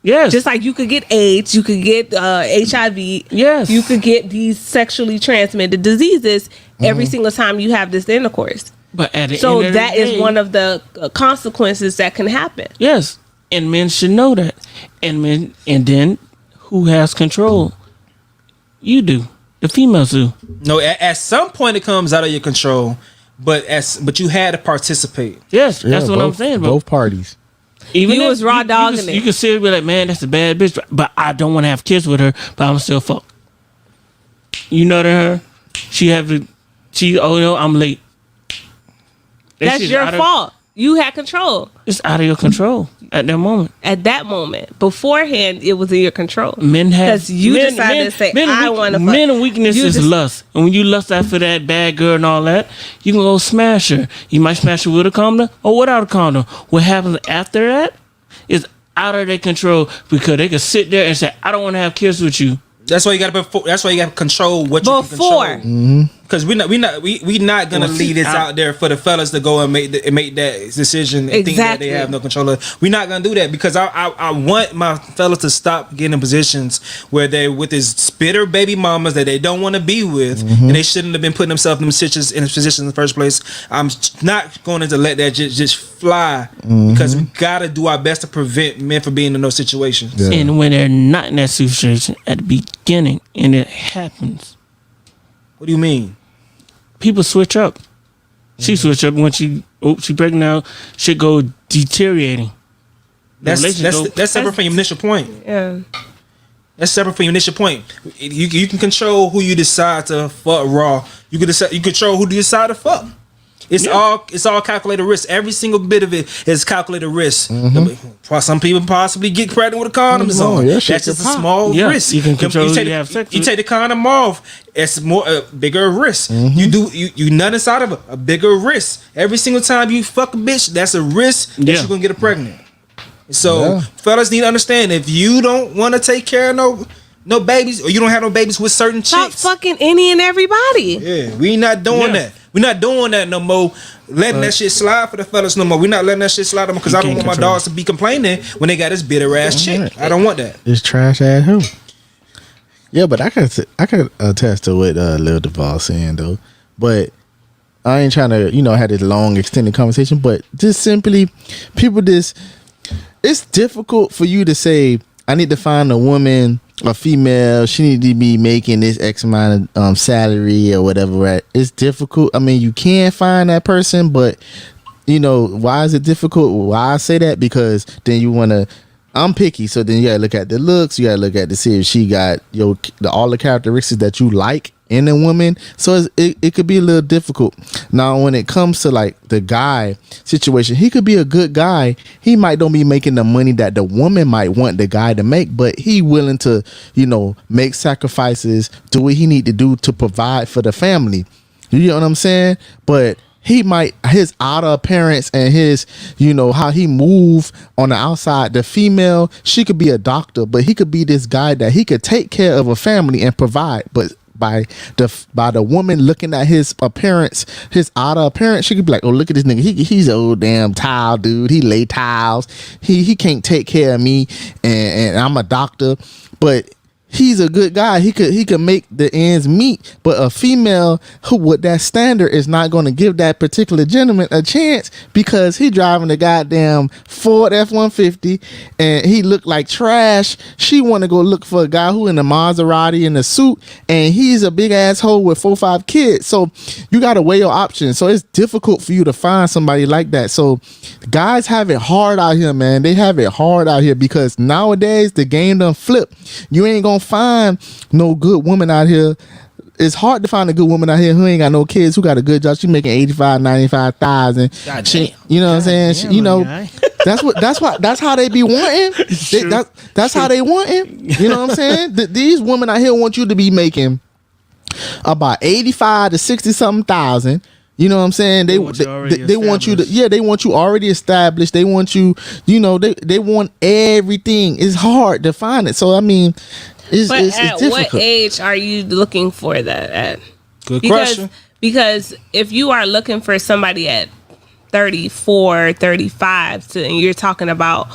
Yes. Just like you could get AIDS, you could get HIV. Yes. You could get these sexually transmitted diseases every single time you have this intercourse. But at the So end of the that day, is one of the consequences that can happen. Yes. And men should know that. And then who has control? You do. The females do. No, at some point it comes out of your control, but you had to participate. Yes, that's what I'm saying. But Both parties. even You if was raw dogging it. You can sit and be like, man, that's a bad bitch, but I don't want to have kids with her, but I'm still fuck. You know to her, I'm late. That's shit's your out of- fault. You had control It's out of your control at that moment. at that moment. Beforehand, it was in your control. Men have because you decided to say, "I want to." Men and weakness is lust, and when you lust after that bad girl and all that, you can go smash her. You might smash her with a condom or without a condom. What happens after that is out of their control because they can sit there and say, "I don't want to have kids with you." That's why you got to. That's why you got to control what you can Before. control. Because we not gonna leave this out there for the fellas to go and make that decision and think that they have no control of. We're not gonna do that because I want my fellas to stop getting in positions where they with these bitter baby mamas that they don't want to be with, and they shouldn't have been putting themselves in positions in the first place. I'm not going to let that just fly because we gotta do our best to prevent men from being in those situations. Yeah. And when they're not in that situation at the beginning, and it happens. What do you mean? People switch up. She switch up when she pregnant now. Shit go deteriorating. That's separate from your initial point. Yeah. That's separate from your initial point. You can control who you decide to fuck raw. You control who you decide to fuck. It's all calculated risk. Every single bit of it is calculated risk. Some people possibly get pregnant with a condom on. That's just a small risk. You can control who you have sex You with. take the condom off. It's more bigger risk. You nut inside of a bigger risk. Every single time you fuck a bitch, that's a risk that you're gonna get her pregnant. So fellas need to understand, if you don't want to take care of no babies, or you don't have no babies with certain Stop chicks, fucking any and everybody. yeah, we not doing that. We're not doing that no more. Letting that shit slide for the fellas no more. We're not letting that shit slide no more because I don't want my dogs to be complaining when they got this bitter ass chick. I don't want that. This trash ass who? Yeah, but I could attest to what Lil Duval saying though. But I ain't trying to have this long extended conversation. But just simply, people it's difficult for you to say I need to find a woman. A female, she need to be making this X amount of salary or whatever, right? It's difficult. I mean, you can find that person, but why is it difficult? Why I say that? Because then you want to. I'm picky, so then you gotta look at the looks. You gotta look at to see if she got all the characteristics that you like in a woman. So it could be a little difficult. Now, when it comes to like the guy situation, he could be a good guy. He might don't be making the money that the woman might want the guy to make, but he willing to make sacrifices, do what he need to do to provide for the family. You know what I'm saying? But he might, his outer appearance and his, how he move on the outside, the female, she could be a doctor, but he could be this guy that he could take care of a family and provide. But by the woman looking at his appearance, his outer appearance, she could be like, oh, look at this nigga. He's an old damn tile dude. He lay tiles. He can't take care of me, and I'm a doctor. But he's a good guy. He could make the ends meet. But a female who with that standard is not going to give that particular gentleman a chance because he driving the goddamn Ford F-150 and he look like trash. She want to go look for a guy who in a Maserati in a suit and he's a big asshole with 4 or 5 kids. So you got to weigh your options. So it's difficult for you to find somebody like that. So guys have it hard out here, man. They have it hard out here because nowadays the game done flip. You ain't gonna find no good woman out here. It's hard to find a good woman out here who ain't got no kids, who got a good job. She making 85, 95,000. You know what I'm saying? That's how they be wanting. That's how they wanting. You know what I'm saying? These women out here want you to be making about 85 to 60 something thousand. You know what I'm saying? They want you to, they want you already established. They want you, they want everything. It's hard to find it. So I mean, it's difficult. What age are you looking for that at? Good question. Because if you are looking for somebody at 34, 35, and you're talking about,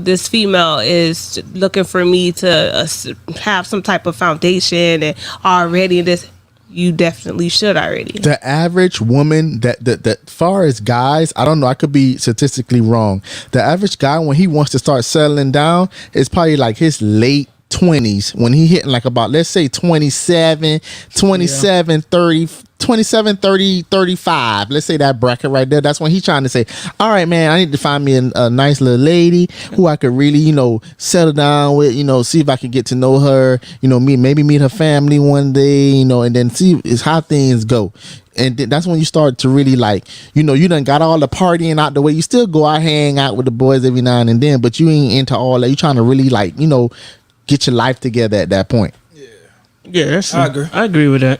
this female is looking for me to have some type of foundation and already this. You definitely should already. The average woman that far as guys, I don't know, I could be statistically wrong. The average guy, when he wants to start settling down, is probably like his late 20s when he hitting like about, let's say 27, 30, 27, 30, 35. Let's say that bracket right there. That's when he's trying to say, all right, man, I need to find me a nice little lady who I could really, settle down with, see if I can get to know her, maybe meet her family one day, and then see is how things go. and that's when you start to really like, you done got all the partying out the way. You still go out, hang out with the boys every now and then, but you ain't into all that. You trying to really like, get your life together at that point. Yeah, that's I agree. I agree with that.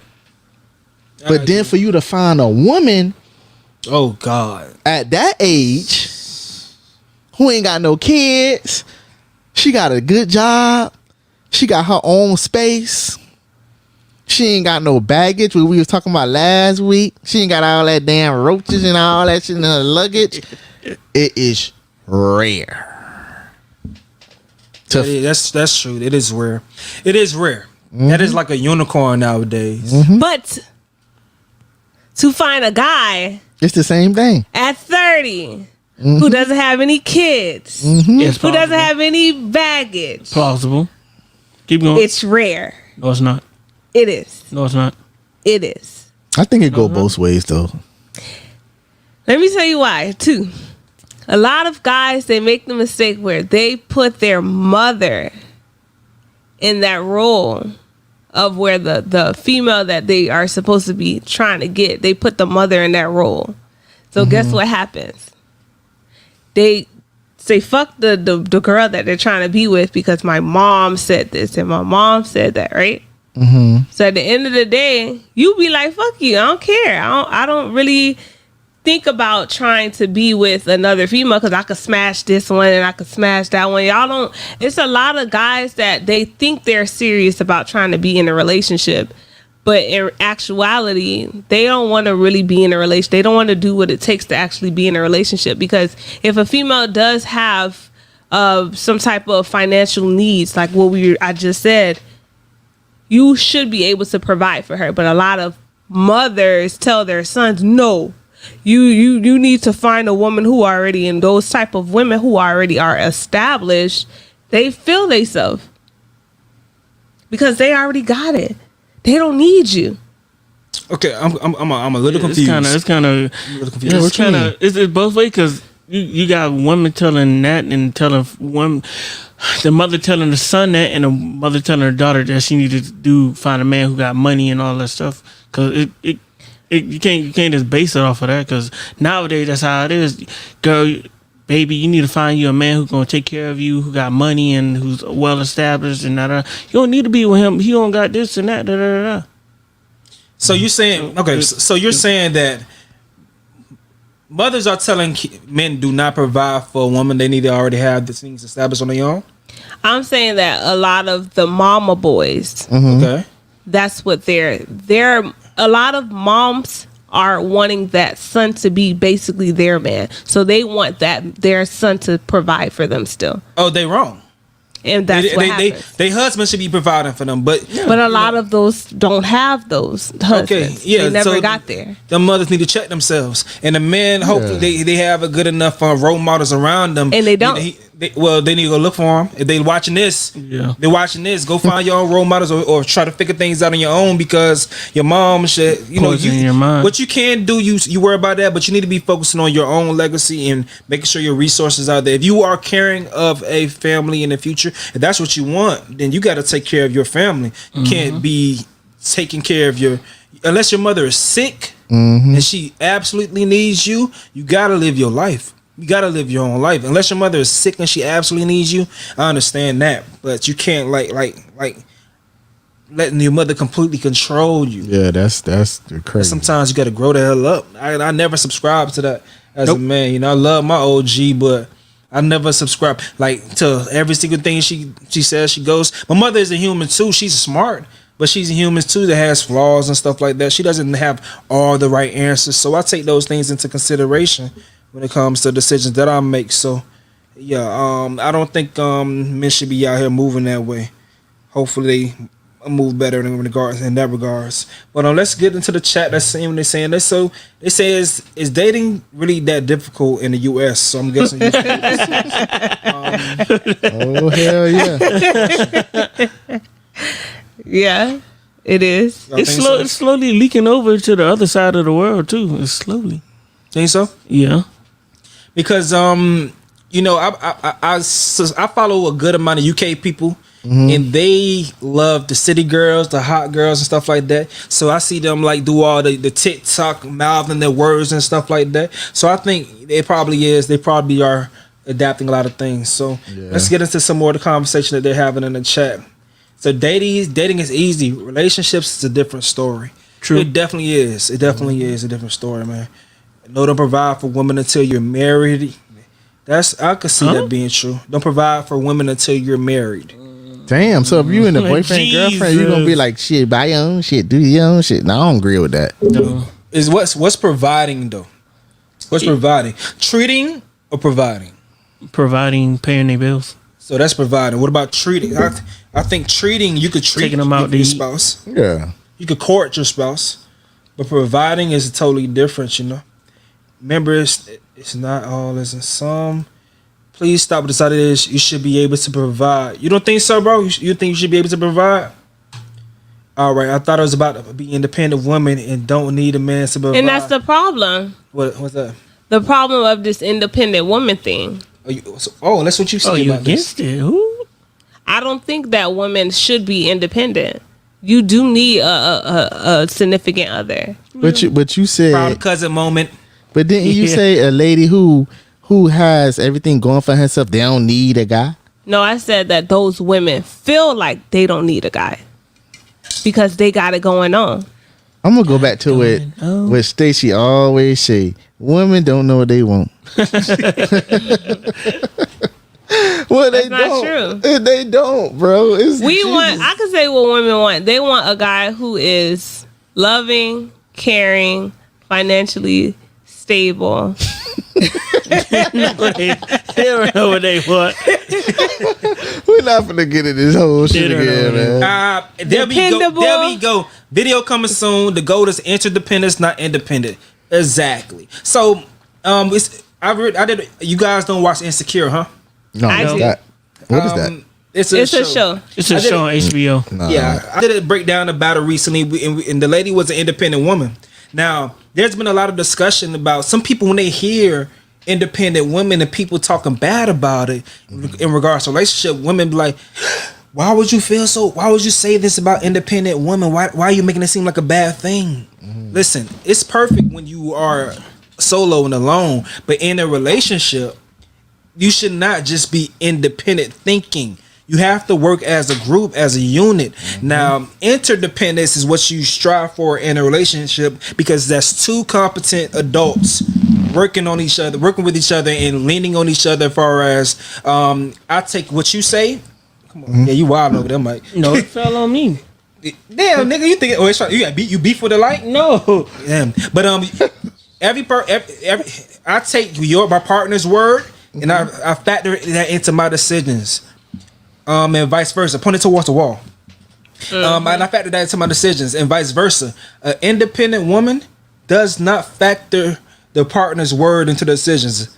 But then for you to find a woman, oh God, at that age, who ain't got no kids, she got a good job, she got her own space, she ain't got no baggage. What we was talking about last week, she ain't got all that damn roaches and all that shit in her luggage. It is rare. That's true. It is rare. It is rare. That is like a unicorn nowadays. But to find a guy It's the same thing. at 30 who doesn't have any kids, It's who plausible. doesn't have any baggage, Plausible. Keep going. it's rare. No, it's not. It is. No, it's not. It is. I think it go both ways though. Let me tell you why, too. A lot of guys, they make the mistake where they put their mother in that role of where the female that they are supposed to be trying to get, they put the mother in that role. So guess what happens? They say, fuck the girl that they're trying to be with because my mom said this and my mom said that, right? So at the end of the day, you be like, fuck you, I don't care. I don't really think about trying to be with another female because I could smash this one and I could smash that one. Y'all don't. It's a lot of guys that they think they're serious about trying to be in a relationship, but in actuality, they don't want to really be in a relationship. They don't want to do what it takes to actually be in a relationship, because if a female does have some type of financial needs, like what I just said, you should be able to provide for her. But a lot of mothers tell their sons, no, you need to find a woman who already, and those type of women who already are established, they feel themselves because they already got it. They don't need you. Okay, I'm a little confused. It's kind of it's both ways, because you got women telling that and telling one, the mother telling the son that, and the mother telling her daughter that she needed to find a man who got money and all that stuff. Because you can't just base it off of that, because nowadays that's how it is. Girl, baby, you need to find you a man who's gonna take care of you, who got money and who's well established and that. You don't need to be with him. He don't got this and that. Da, da, da. So you're saying, okay, so you're saying that mothers are telling men do not provide for a woman. They need to already have the things established on their own. I'm saying that a lot of the mama boys, Okay. that's what they're a lot of moms are wanting that son to be basically their man. So they want that their son to provide for them still. Oh, they wrong. And that's what happens. They husband should be providing for them, but But a lot of those don't have those husbands. okay, yeah, They never so got there. the mothers need to check themselves, and the men hopefully they have a good enough role models around them, And they don't. They need to go look for them. If they watching this, they're watching this. Go find your own role models, or try to figure things out on your own, because your mom should, your mind. what you can do. You worry about that, but you need to be focusing on your own legacy and making sure your resources out there. If you are caring of a family in the future, if that's what you want, then you got to take care of your family. You can't be taking care of unless your mother is sick and she absolutely needs you. You got to live your life. You got to live your own life. Unless your mother is sick and she absolutely needs you, I understand that. But you can't like letting your mother completely control you. Yeah, that's crazy. Sometimes you got to grow the hell up. I never subscribed to that as a man. I love my OG, but I never subscribe to every single thing she says. She goes. My mother is a human too. She's smart, but she's a human too that has flaws and stuff like that. She doesn't have all the right answers, so I take those things into consideration when it comes to decisions that I make. So yeah, I don't think men should be out here moving that way. Hopefully they move better in that regards. But let's get into the chat. Let's see what they're saying. They say is dating really that difficult in the US? So I'm guessing you oh hell yeah. Yeah, it is. It's slowly leaking over to the other side of the world too. It's slowly. Think so? Yeah. Because I follow a good amount of UK people, and they love the city girls, the hot girls, and stuff like that. So I see them like do all the TikTok mouthing their words and stuff like that. So I think they probably are adapting a lot of things. So let's get into some more of the conversation that they're having in the chat. So dating is easy. Relationships is a different story. True. It definitely is. It definitely is a different story, man. No, don't provide for women until you're married. I could see that being true. Don't provide for women until you're married. Damn. So if you and the Like, boyfriend, girlfriend, you gonna be Jesus. like, shit, buy your own shit, do your own shit. No, I don't agree with that. No. Is what's providing though? What's providing? Treating or providing? Providing, paying their bills. So that's providing. What about treating? I think treating, you could treat Taking them out to your eat. spouse. Yeah. You could court your spouse, but providing is totally different. You know. Remember, it's not all as in some. Please stop with this idea. You should be able to provide. You don't think so, bro? You think you should be able to provide? All right. I thought it was about to be independent woman and don't need a man to provide. And that's the problem. What's that? The problem of this independent woman thing. That's what you say Oh, you about this. against it? Who? I don't think that women should be independent. You do need a significant other. But you Proud said, cousin moment. but didn't you Yeah. say a lady who has everything going for herself, they don't need a guy? No, I said that those women feel like they don't need a guy because they got it going on. I'm gonna go back to what Stacey always say: women don't know what they want. Well, they That's not don't. true. They don't, bro. I could say what women want. They want a guy who is loving, caring, financially stable. They don't know what they want. We're not gonna get in this whole shit They don't again, know. man. There we go. Dependable. There we go. Video coming soon. The goal is interdependence, not independent. Exactly. So, I did. You guys don't watch Insecure, huh? No, I what's do. that? What is that? It's It's a show. It's a I did show on HBO. No. Yeah, I did a breakdown about it recently, and the lady was an independent woman. Now, there's been a lot of discussion about some people when they hear independent women and people talking bad about it in regards to relationship. Women be like, "Why would you feel so? Why would you say this about independent women? Why are you making it seem like a bad thing?" Listen, it's perfect when you are solo and alone, but in a relationship, you should not just be independent thinking. You have to work as a group, as a unit. Now, interdependence is what you strive for in a relationship because that's two competent adults working on each other, working with each other, and leaning on each other. As far as I take what you say. Come on, yeah, you wild over there, Mike. No, it fell on me. Damn, nigga, you think you beef with the light? No. Damn, but every I take my partner's word and I factor that into my decisions. And vice versa. Point it towards the wall. And I factor that into my decisions, and vice versa. An independent woman does not factor the partner's word into the decisions.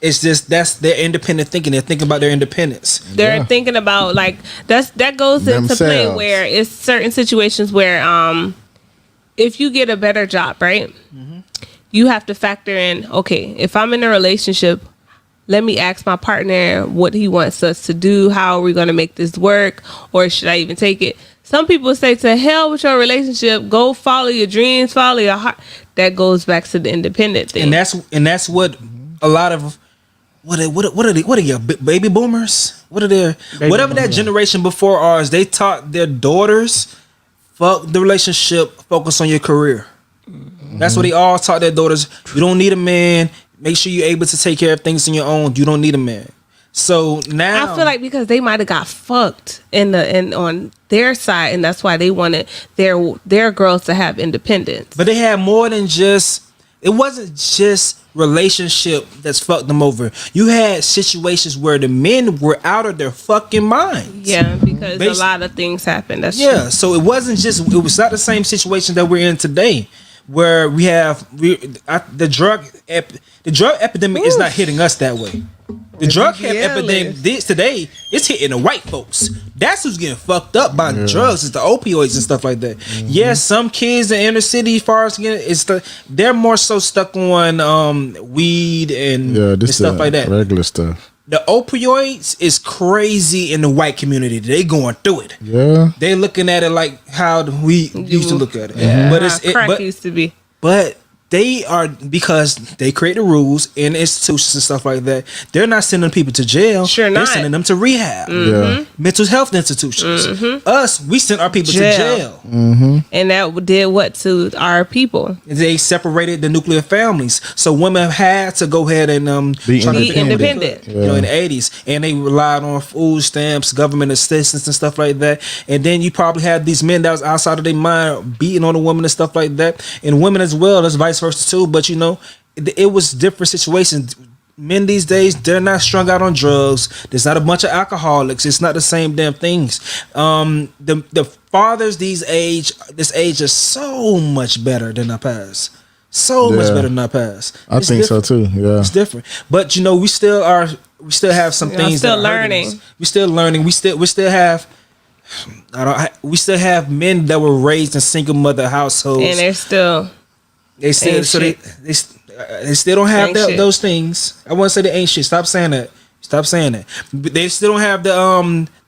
It's just that's their independent thinking. They're thinking about their independence. They're thinking about like that goes into play Themselves. where it's certain situations where if you get a better job, right? You have to factor in, okay, if I'm in a relationship, let me ask my partner what he wants us to do. How are we going to make this work? Or should I even take it? Some people say, to hell with your relationship. Go follow your dreams, follow your heart. That goes back to the independent thing. And that's what a lot of what are your baby boomers? What are their whatever that generation before ours? They taught their daughters, fuck the relationship, focus on your career. That's what they all taught their daughters. You don't need a man. Make sure you're able to take care of things on your own. You don't need a man. So now I feel like because they might have got fucked on their side, and that's why they wanted their girls to have independence. but they had more than just. It wasn't just relationship that's fucked them over. You had situations where the men were out of their fucking minds. Yeah, because Basi- a lot of things happen. That's Yeah, true. so it was not the same situation that we're in today, where the drug epidemic is not hitting us that way. The drug epidemic today is hitting the white folks. That's who's getting fucked up by the drugs. It's the opioids and stuff like that. Yes, some kids in inner city, as far as they're more so stuck on weed and stuff like that. Regular stuff. the opioids is crazy in the white community. They going through it. Yeah. They looking at it like how we used to look at it. Yeah, But how crack used to be. But they are, because they create the rules in institutions and stuff like that. They're not sending people to jail. Sure They're not. sending them to rehab, Yeah. mental health institutions. Us, we sent our people to jail. And that did what to our people? They separated the nuclear families, so women had to go ahead and Be try to Be independent. You know, in the 80s, and they relied on food stamps, government assistance, and stuff like that. And then you probably had these men that was outside of their mind, beating on the women and stuff like that, and women as well. That's vice versa too. But you know, it was different situations. Men these days, they're not strung out on drugs. There's not a bunch of alcoholics. It's not the same damn things. The fathers this age is so much better than our past. So much Yeah. better than our past. I It's think so different. too. Yeah. It's different. But you know, we still have some Yeah, things still that are hurting learning. us. We still learning. We still have we still have men that were raised in single mother households. And they're still They still ain't so shit. they still don't have Ain't shit. those things. I wouldn't say they ain't shit. Stop saying that. Stop saying that. But they still don't have the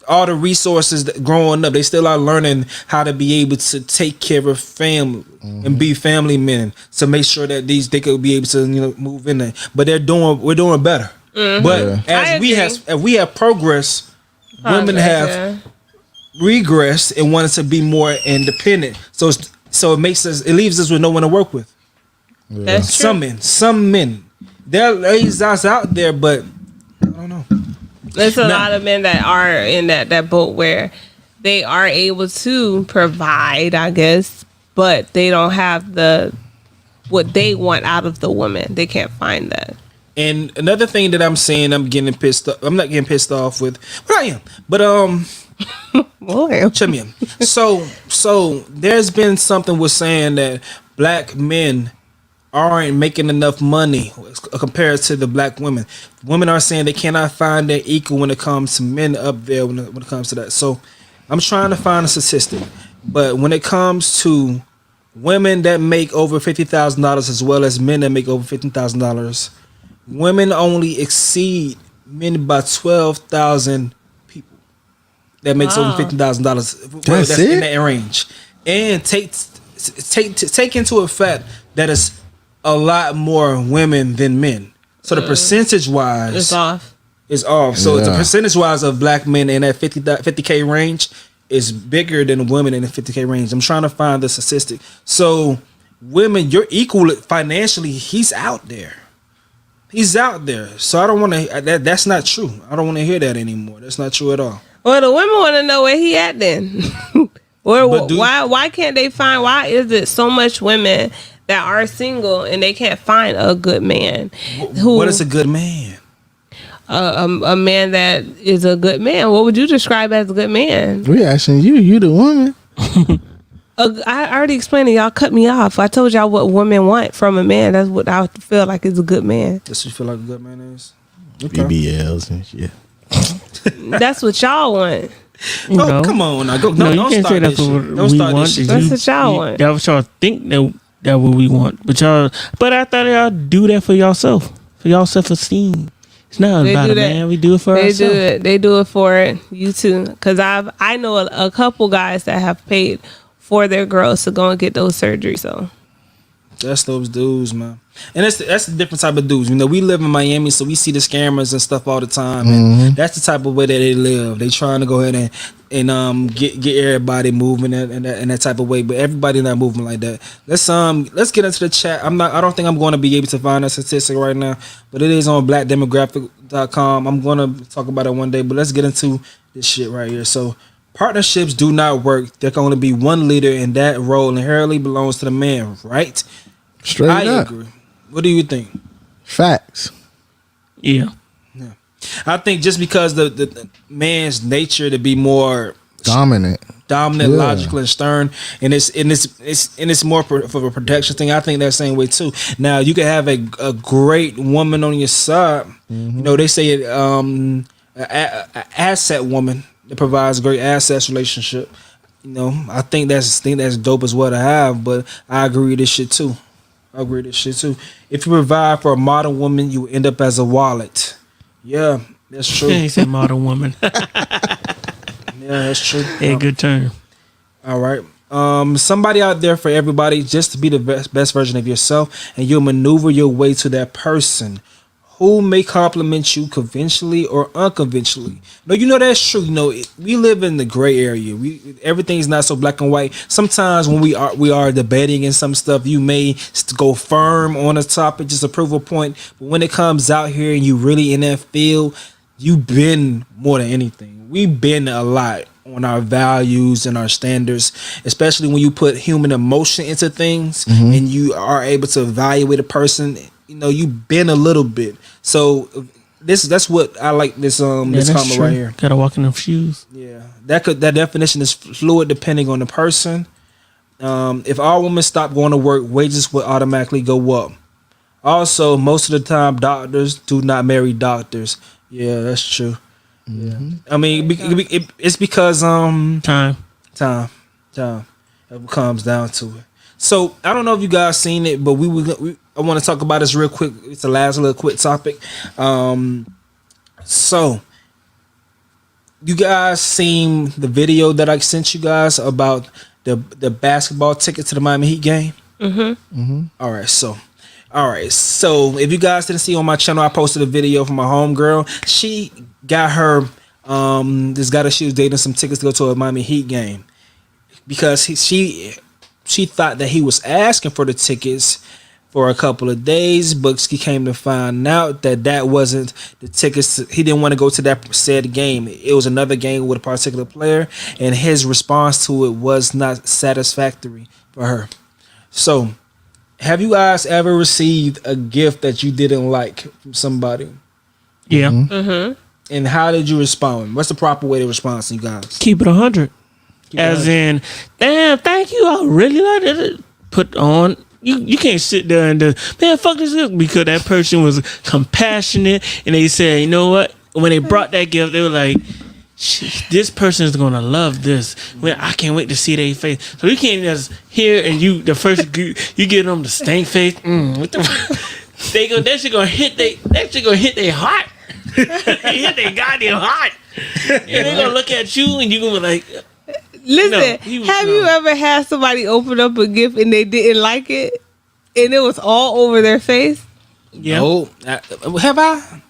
all the resources that growing up. They still are learning how to be able to take care of family and be family men to make sure that they could be able to move in there. But we're doing better. But Yeah. as we have progress, women have Yeah. regressed and wanted to be more independent. So it leaves us with no one to work with. That's true. Some men. There are ladies out there, but I don't know. There's a Now- lot of men that are in that boat where they are able to provide, I guess, but they don't have what they want out of the woman. They can't find that. And another thing that I'm saying, I'm getting pissed off. I'm not getting pissed off with, but I am. But Boy. check me in. So there's been something with saying that black men aren't making enough money compared to the black women. Women are saying they cannot find their equal when it comes to men up there when it comes to that. So I'm trying to find a statistic, but when it comes to women that make over $50,000 as well as men that make over $15,000, women only exceed men by 12,000 people that makes over $15,000. That's it? In that range. And take into effect that it's a lot more women than men. So the percentage wise It's off. is off. So the Yeah. percentage wise of black men in that 50K range is bigger than women in the 50K range. I'm trying to find the statistic. So women, you're equal financially. He's out there. He's out there. So I don't want to. That's not true. I don't want to hear that anymore. That's not true at all. Well, the women want to know where he at then. But Why can't they find? Why is it so much women that are single and they can't find a good man? What is a good man? A man that is a good man? What would you describe as a good man? We asking you. You the woman. I already explained it. Y'all cut me off. I told y'all what women want from a man. That's what I feel like is a good man. That's what you feel like a good man is? Okay. BBLs and shit. That's what y'all want. No, No. come on now. Go, No, don't you can't start say this that's what shit. Don't we start want. this shit. That's what y'all want. That's what y'all think that what we want. But I thought y'all do that for yourself, for y'all self-esteem. It's not They about do it, that. man. We do it for They ourselves. do it. They do it for you too. Cause I know a couple guys that have paid for their girls to go and get those surgeries. So That's those dudes, man. And that's a different type of dudes. You know, we live in Miami, so we see the scammers and stuff all the time. And that's the type of way that they live. They trying to go ahead and get everybody moving in that type of way. But everybody not moving like that. Let's get into the chat. I don't think I'm going to be able to find a statistic right now, but it is on blackdemographic.com. I'm going to talk about it one day, but let's get into this shit right here. So partnerships do not work. There can only be one leader, and that role inherently belongs to the man, right? Straight I up. agree. What do you think? Facts. Yeah. I think just because the man's nature to be more Dominant. dominant, Yeah. logical, and stern, and it's more for a protection thing. I think that same way too. Now you can have a great woman on your side. You know, they say a asset woman that provides great assets relationship. You know, I think that's dope as well to have. But I agree with this shit too. If you provide for a modern woman, you end up as a wallet. Yeah, That's true. He said modern woman. Yeah, that's true. Yeah, good term. All right. Somebody out there for everybody, just to be the best version of yourself, and you'll maneuver your way to that person who may compliment you conventionally or unconventionally. No, you know that's true. You know, we live in the gray area. Everything's not so black and white. Sometimes when we are debating and some stuff, you may go firm on a topic just to prove a point. But when it comes out here and you really in that field, you been more than anything. We've been a lot on our values and our standards, especially when you put human emotion into things and you are able to evaluate a person. You know, you been a little bit. So that's what I like this this comment right here. Gotta walk in them shoes. Yeah, that definition is fluid depending on the person. If all women stop going to work, wages would automatically go up. Also, most of the time, doctors do not marry doctors. Yeah, that's true. Yeah, I mean, it's because Time. It comes down to it. So I don't know if you guys seen it, but I want to talk about this real quick. It's the last little quick topic. So you guys seen the video that I sent you guys about the basketball ticket to the Miami Heat game? All right, so if you guys didn't see on my channel, I posted a video from my homegirl. She got her this guy that she was dating some tickets to go to a Miami Heat game because she thought that he was asking for the tickets for a couple of days, but he came to find out that wasn't the tickets. He didn't want to go to that said game. It was another game with a particular player, and his response to it was not satisfactory for her. So, have you guys ever received a gift that you didn't like from somebody? Yeah. And how did you respond? What's the proper way to respond to you guys? Keep it 100. As in, damn, thank you. I really like it. Put on. You can't sit there and man, fuck this gift, because that person was compassionate and they said, you know what? When they brought that gift, they were like, this person is gonna love this. Man, I can't wait to see their face. So you can't just hear and you get them the stank face. What the that shit gonna hit their heart. Hit their goddamn heart. And they gonna look at you and you gonna be like, listen, have you ever had somebody open up a gift and they didn't like it and it was all over their face? yeah. No, have I?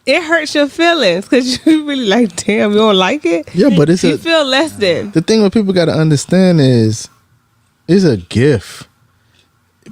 It hurts your feelings because you really like, damn, you don't like it? Yeah, but you feel less than. The thing what people got to understand is it's a gift.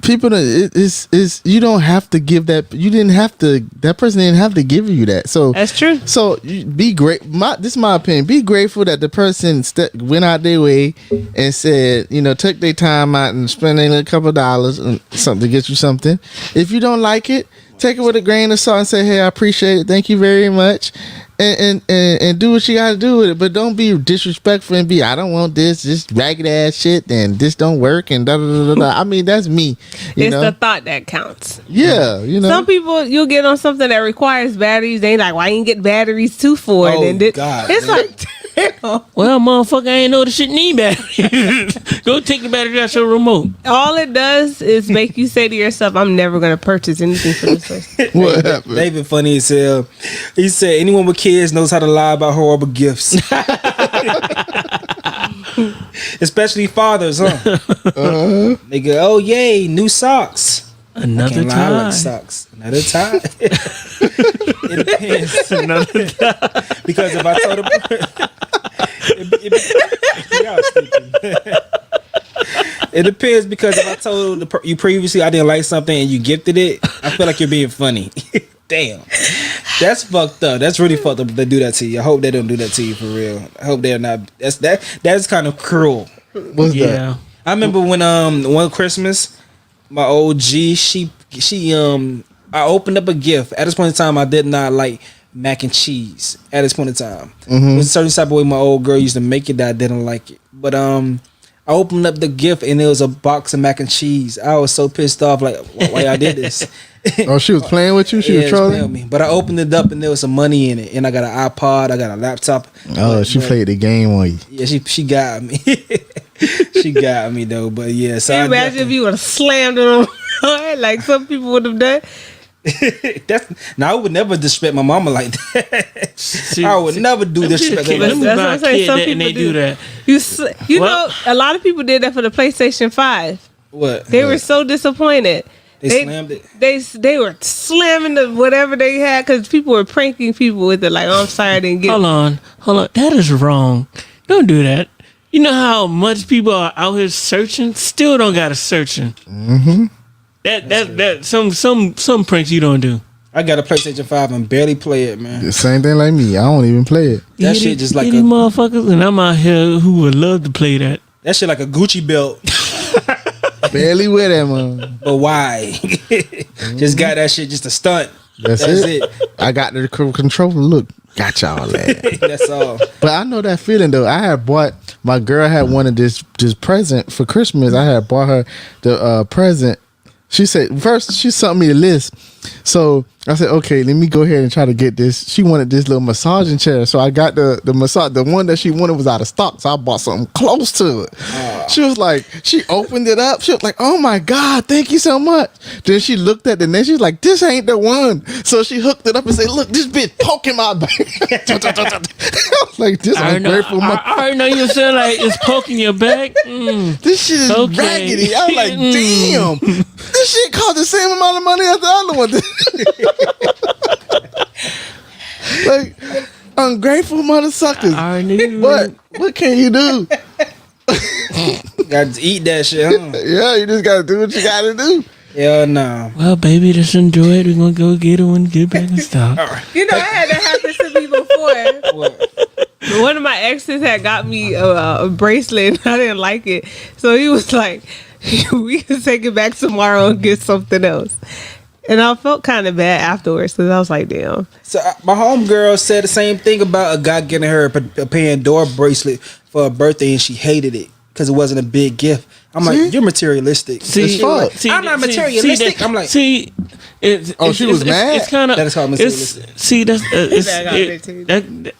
People, is you don't have to give that. You didn't have to. That person didn't have to give you that. So that's true. So be great. This is my opinion. Be grateful that the person went out their way and said, took their time out and spent a couple of dollars and something to get you something. If you don't like it, take it with a grain of salt and say, hey, I appreciate it. Thank you very much. And do what you gotta do with it, but don't be disrespectful and I don't want this ragged ass shit and this don't work and da da da da. I mean, that's me. It's the thought that counts. Yeah, Some people you'll get on something that requires batteries. They like, why you ain't get batteries too for it? And God, it's like, damn. Well, motherfucker, I ain't know the shit need batteries. Go take the battery out your remote. All it does is make you say to yourself, I'm never gonna purchase anything for this person. What happened? David funny as hell. He said anyone with kids knows how to lie about horrible gifts. Especially fathers, huh? They go, oh yay, new socks. Another Lie like time. socks. Another time. It depends. Another time. Because if I told him y'all stupid. It depends, because if I told you previously I didn't like something and you gifted it, I feel like you're being funny. Damn, that's fucked up. That's really fucked up if they do that to you. I hope they don't do that to you for real. I hope they're not. That's kind of cruel. What's that? I remember when one Christmas, my old G, she I opened up a gift. At this point in time, I did not like mac and cheese. At this point in time, it was a certain type of way my old girl used to make it that I didn't like it. But I opened up the gift and it was a box of mac and cheese. I was so pissed off, like, why I did this? Oh, she was playing with you? She was trolling? Playing with me. But I opened it up and there was some money in it. And I got an iPod, I got a laptop. Oh, she played the game on you. Yeah, she got me. She got me though. But yeah, so Can you imagine if you would have slammed it on her like some people would have done? I would never disrespect my mama like that. See, I would never do disrespect her Let like me that. That's what buy I'm a saying. kid Some that and they people do that. You Well- know, a lot of people did that for the PlayStation 5. What? They were so disappointed. They slammed it. They were slamming the whatever they had because people were pranking people with it. Like, oh, I'm sorry, I didn't get. Hold on. That is wrong. Don't do that. You know how much people are out here searching? Still don't got to searching. Mm-hmm. That some pranks you don't do. I got a PlayStation 5 and barely play it, man. The same thing like me. I don't even play it. That shit just like these motherfuckers, and I'm out here who would love to play that. that shit like a Gucci belt. Barely wear that, man. But why? Just got that shit just a stunt. That's it. I got the controller. Look, got y'all that. That's all. But I know that feeling though. I had bought my girl had wanted this present for Christmas. I had bought her the present. She said first she sent me a list. So I said, okay, let me go ahead and try to get this. She wanted this little massaging chair. So I got the massage. The one that she wanted was out of stock. So I bought something close to it. She was like, she opened it up. She was like, oh my God, thank you so much. Then she looked at the next. She was like, this ain't the one. So she hooked it up and said, look, this bitch poking my back. I was like, this ungrateful I already know you sound like it's poking your back. This shit is Okay. raggedy. I was like, damn. This shit cost the same amount of money as the other one. Like, ungrateful mother suckers. I already knew. What can you do? Got to eat that shit, huh? Yeah, you just gotta do what you gotta do. Yeah, no. Well, baby, just enjoy it. We're gonna go get it when we get back and stop. You know, I had that happen to me before. What? One of my exes had got me a bracelet and I didn't like it. So he was like, we can take it back tomorrow and get something else. And I felt kind of bad afterwards because I was like, damn. So my homegirl said the same thing about a guy getting her a Pandora bracelet for her birthday and she hated it because it wasn't a big gift. I'm like, you're materialistic. See, fuck. I'm not materialistic. I'm like, she was mad? It's kind of That is called materialistic. See, that's I got it too.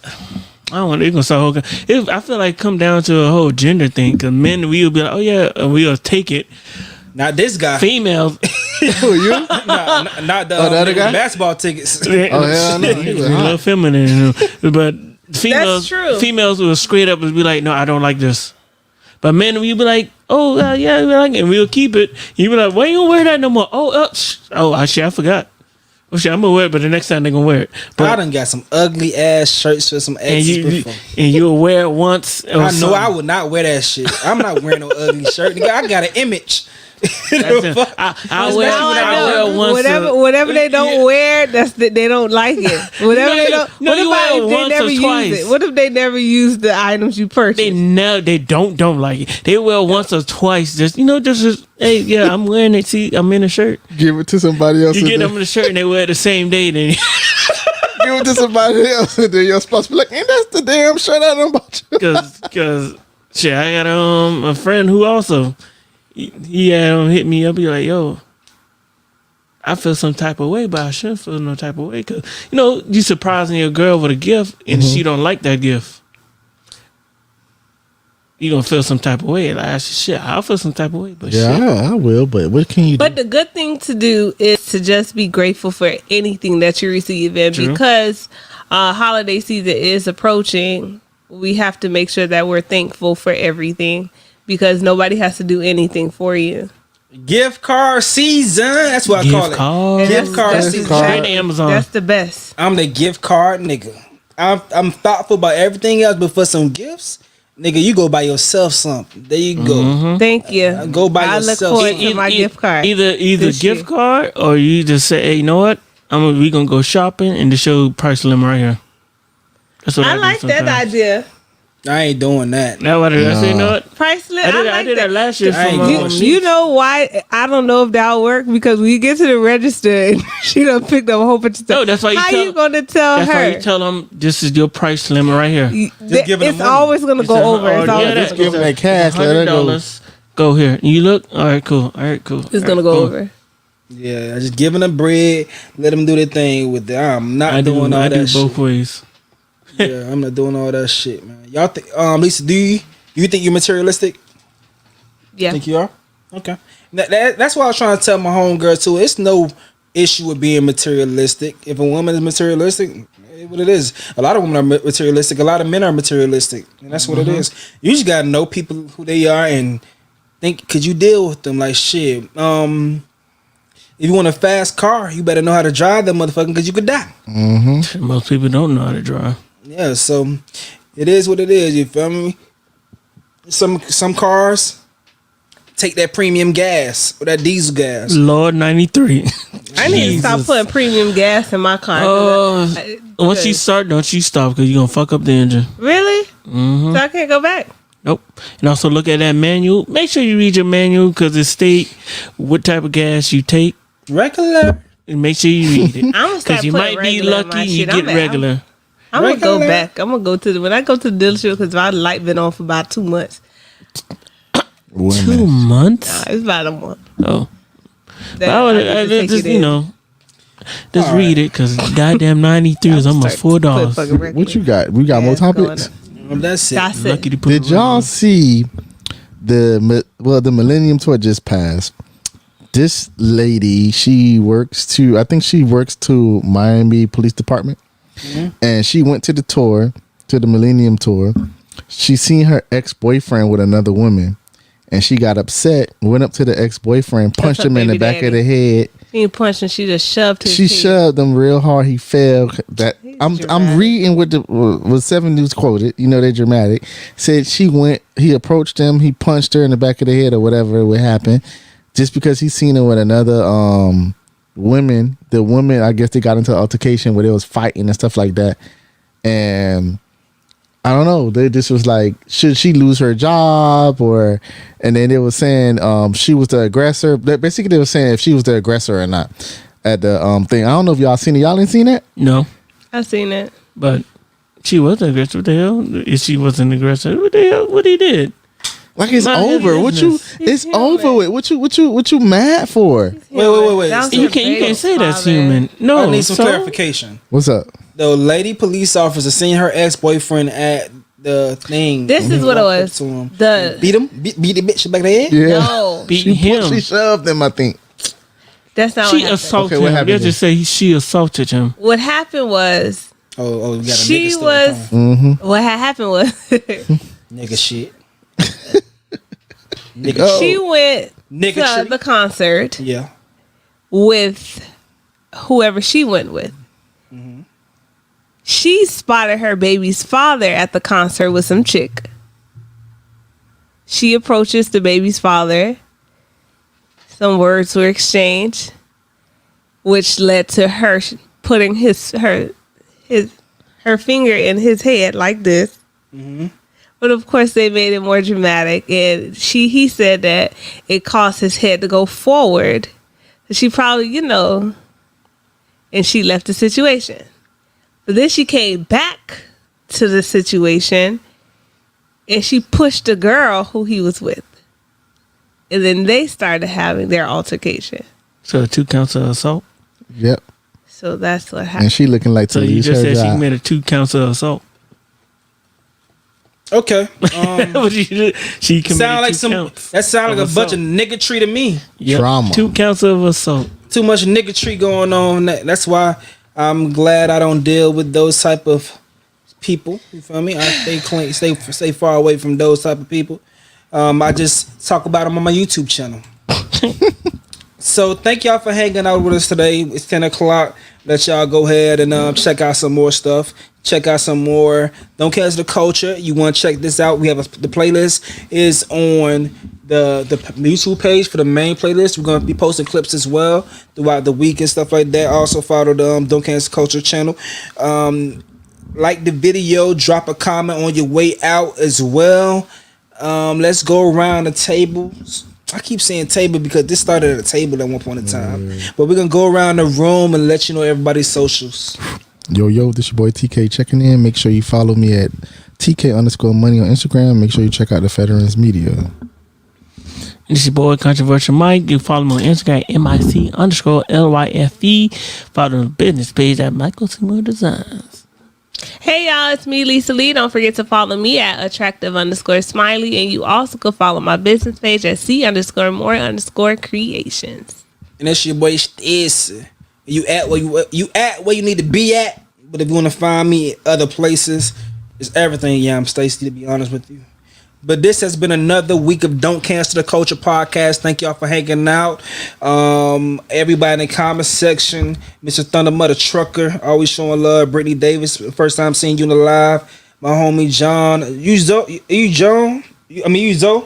I don't want. It's gonna start whole. I feel like come down to a whole gender thing because men we'll be like, oh yeah, and we'll take it. not this guy. Females, Who you? Not the other guy? basketball tickets. Oh hell no. He He's was a little hot. feminine, but females, true. females will straight up and be like, no, I don't like this. But men, we'll be like, oh yeah, we like it, and we'll keep it. You be like, why you don't wear that no more? Actually, I forgot. Oh shit, I'm gonna wear it, but the next time they gonna wear it. But I done got some ugly ass shirts for some and exes before. you'll wear it once. I know I would not wear that shit. I'm not wearing no ugly shirt. Nigga, I got an image. I wear Now I know. it once. Whatever they don't wear, they don't like it. Whatever they don't. No, What you about wear it if they once never or use twice. it? What if they never use the items you purchased? They don't like it. They wear it once or twice. Just hey, yeah, I'm wearing it. See, I'm in a shirt. Give it to somebody else. You and get then- them in the shirt and they wear it the same day. Then Give it to somebody else, and then you're supposed to be like, "Ain't that's the damn shirt I done bought you?" because shit, I got a friend who also he had hit me up. He like, yo, I feel some type of way, but I shouldn't feel no type of way because you surprising your girl with a gift and she don't like that gift. You gonna feel some type of way. Like, shit, I'll feel some type of way, but Yeah, shit. I will. But what can you do? But the good thing to do is to just be grateful for anything that you receive. And True. because holiday season is approaching, we have to make sure that we're thankful for everything because nobody has to do anything for you. Gift card season. That's what I Gift call it. card. Gift card That's season. card. Straight to Amazon. That's the best. I'm the gift card nigga. I'm thoughtful about everything else, but for some gifts, nigga, you go buy yourself something. There you go. Thank you. Go buy I look yourself forward something. to my gift card. Either this gift year. card or you just say, hey, you know what? We gonna go shopping and the show price limit right here. That's what I I do like that sometimes. idea. I ain't doing that. That's what I say. You know what? Price list. I did that last year. I ain't From, doing shit. You know why? I don't know if that'll work because when you get to the register and she done picked up a whole bunch of stuff. No, that's why you How tell- you gonna tell That's her? why you tell them this is your price limit right here. Just give her the It's money. always gonna go over. It's always just give her that cash, let her go. $100. Go here. And you look. All right, cool. It's gonna go over. Yeah, I just giving them bread, let them do their thing with it. I'm not doing all I that do shit. both ways. Yeah, I'm not doing all that shit, man. Y'all think, Lisa, do you think you're materialistic? Yeah. Think you are? Okay. That's why I was trying to tell my homegirl too. It's no issue with being materialistic. If a woman is materialistic, what it is. A lot of women are materialistic. A lot of men are materialistic, and that's what it is. You just gotta know people who they are and think, could you deal with them? Like shit. If you want a fast car, you better know how to drive that motherfucker because you could die. Most people don't know how to drive. Yeah, so it is what it is. You feel me? Some cars take that premium gas or that diesel gas. Lord 93. I need to stop putting premium gas in my car. Once you start, don't you stop because you're going to fuck up the engine. Really? So I can't go back? Nope. And also look at that manual. Make sure you read your manual because it state what type of gas you take. Regular. And make sure you read it. I'm gonna start Because you putting might be regular in lucky my and you shit. get regular. I'm gonna go Regular. back. I'm gonna go to when I go to the dealership because my light been on for about 2 months. 2 months? It's about a month. Oh. That I would, I need to take just, it in. just All read it because goddamn 93 is almost $4. What you got? We got more topics. That's it. That's Lucky it. to put Did it y'all on. see the Millennium Tour just passed? This lady, I think she works to Miami Police Department, and she went to the tour, to the Millennium Tour. She seen her ex-boyfriend with another woman, and she got upset. Went up to the ex-boyfriend, punched her him in the baby back of daddy. the head. He ain't punched and she just shoved his She head. shoved him real hard. He fell. I'm dramatic. reading what 7 News quoted. You know they're dramatic. Said he approached him. He punched her in the back of the head or whatever would happen, just because he seen her with another women. The woman, I guess they got into an altercation where they was fighting and stuff like that. And I don't know. They just was like, should she lose her job and then they was saying she was the aggressor. Basically, they were saying if she was the aggressor or not at the thing. I don't know if y'all seen it. Y'all ain't seen it? No, I seen it. but she was an aggressor. What the hell? If she was an aggressor, what the hell? What he did? Like it's Mind his over. business. It's human. over with. What you mad for? Wait. That was You her can't say that's father. human. No, I need some so- clarification. What's up? The lady police officer seen her ex-boyfriend at the thing. This is what it Walked up was. to him. The Beat him? Beat the bitch back of the head? Yeah. no, Beat She him. shoved him, I think. that's not She what happened. assaulted Okay, what him. happened They'll then? just say she assaulted him. What happened was Oh, you got a she nigga story was. coming. What had happened was Nigga shit. Nigga Oh. she went Nigga to tree. the concert Yeah. with whoever she went with. She spotted her baby's father at the concert with some chick. She approaches the baby's father. Some words were exchanged, which led to her putting her finger in his head like this. But of course, they made it more dramatic, and he said that it caused his head to go forward. She probably, and she left the situation. But then she came back to the situation, and she pushed the girl who he was with, and then they started having their altercation. So 2 counts of assault. Yep. So that's what happened. And she looking like to So you lose just her said she job. made a 2 counts of assault. Okay. What she did? She committed Sound like 2 counts. that sound like of a bunch of assault. niggatry to me. Yep. Trauma. 2 counts of assault. Too much niggatry going on. That's why I'm glad I don't deal with those type of people. You feel me? I stay clean, stay far away from those type of people. I just talk about them on my YouTube channel. So thank y'all for hanging out with us today. It's 10 o'clock. Let y'all go ahead and check out some more stuff. Check out some more Don't Cancel the Culture. You want to check this out? We have the playlist is on the YouTube page for the main playlist. We're going to be posting clips as well throughout the week and stuff like that. Also follow the Don't Cancel the Culture channel. Like the video. Drop a comment on your way out as well. Let's go around the tables. I keep saying table because this started at a table at one point in time. But we're going to go around the room and let you know everybody's socials. Yo, this your boy TK checking in. Make sure you follow me at TK_money on Instagram. Make sure you check out the Veterans Media. This your boy Controversial Mike. You follow me on Instagram MIC_LYFE. Follow the business page at Michael Seymour Designs. Hey y'all, it's me, Lisa Lee. Don't forget to follow me at attractive_smiley. And you also can follow my business page at C_more_creations. And that's your boy Stacy. You at where you at where you need to be at. But if you want to find me other places, it's everything. Yeah, I'm Stacy, to be honest with you. But this has been another week of Don't Cancel the Culture podcast. Thank y'all for hanging out. Everybody in the comment section, Mr. Thunder Mother Trucker, always showing love. Brittany Davis, first time seeing you in the live. My homie John. You John? You Zoe?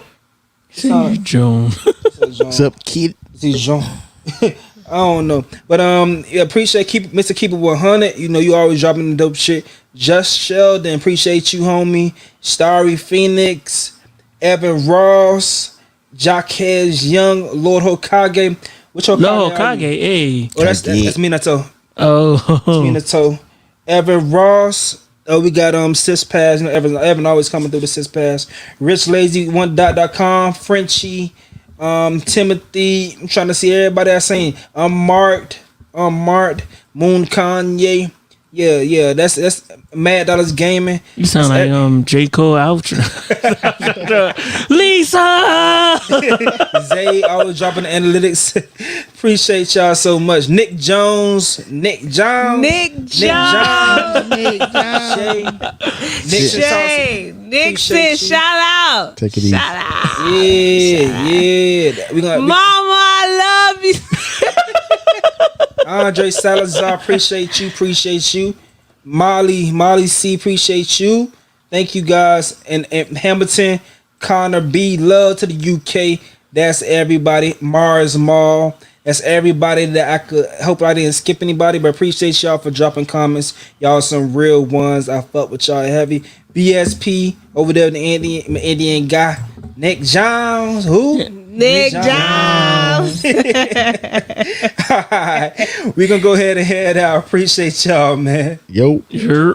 See, Joan. What's up, kid? See John. I don't know, but yeah, appreciate Mr. Keep It 100. You know, you always dropping the dope shit. Just Sheldon, appreciate you, homie. Starry Phoenix, Evan Ross, Jaquez Young, Lord Hokage. Which Hokage? Lord Hokage, hey. Oh, that's Minato. Oh, Minato. Evan Ross. Oh, we got Sis Pass. You know, Evan always coming through the Sis Pass. Rich Lazy .com. Frenchie. Timothy, I'm trying to see everybody that's saying Marked, Moon Kanye. Yeah, that's Mad Dollars Gaming. You sound like J. Cole outro. Lisa. Zay always dropping the analytics. Appreciate y'all so much. Nick Jones. Shay. Nixon, shout out. Take it easy. Shout out. Yeah. Mama, I love you. Andre Salazar, appreciate you. Molly C, appreciate you. Thank you guys. And Hamilton, Connor B, love to the UK. That's everybody. Mars Mall. That's everybody that I could hope I didn't skip anybody, but appreciate y'all for dropping comments. Y'all some real ones. I fuck with y'all heavy. BSP over there, the Indian guy. Nick Jones. Who? Nick Jones. All right. We're gonna go ahead and head out. Appreciate y'all, man. Yo. Sure.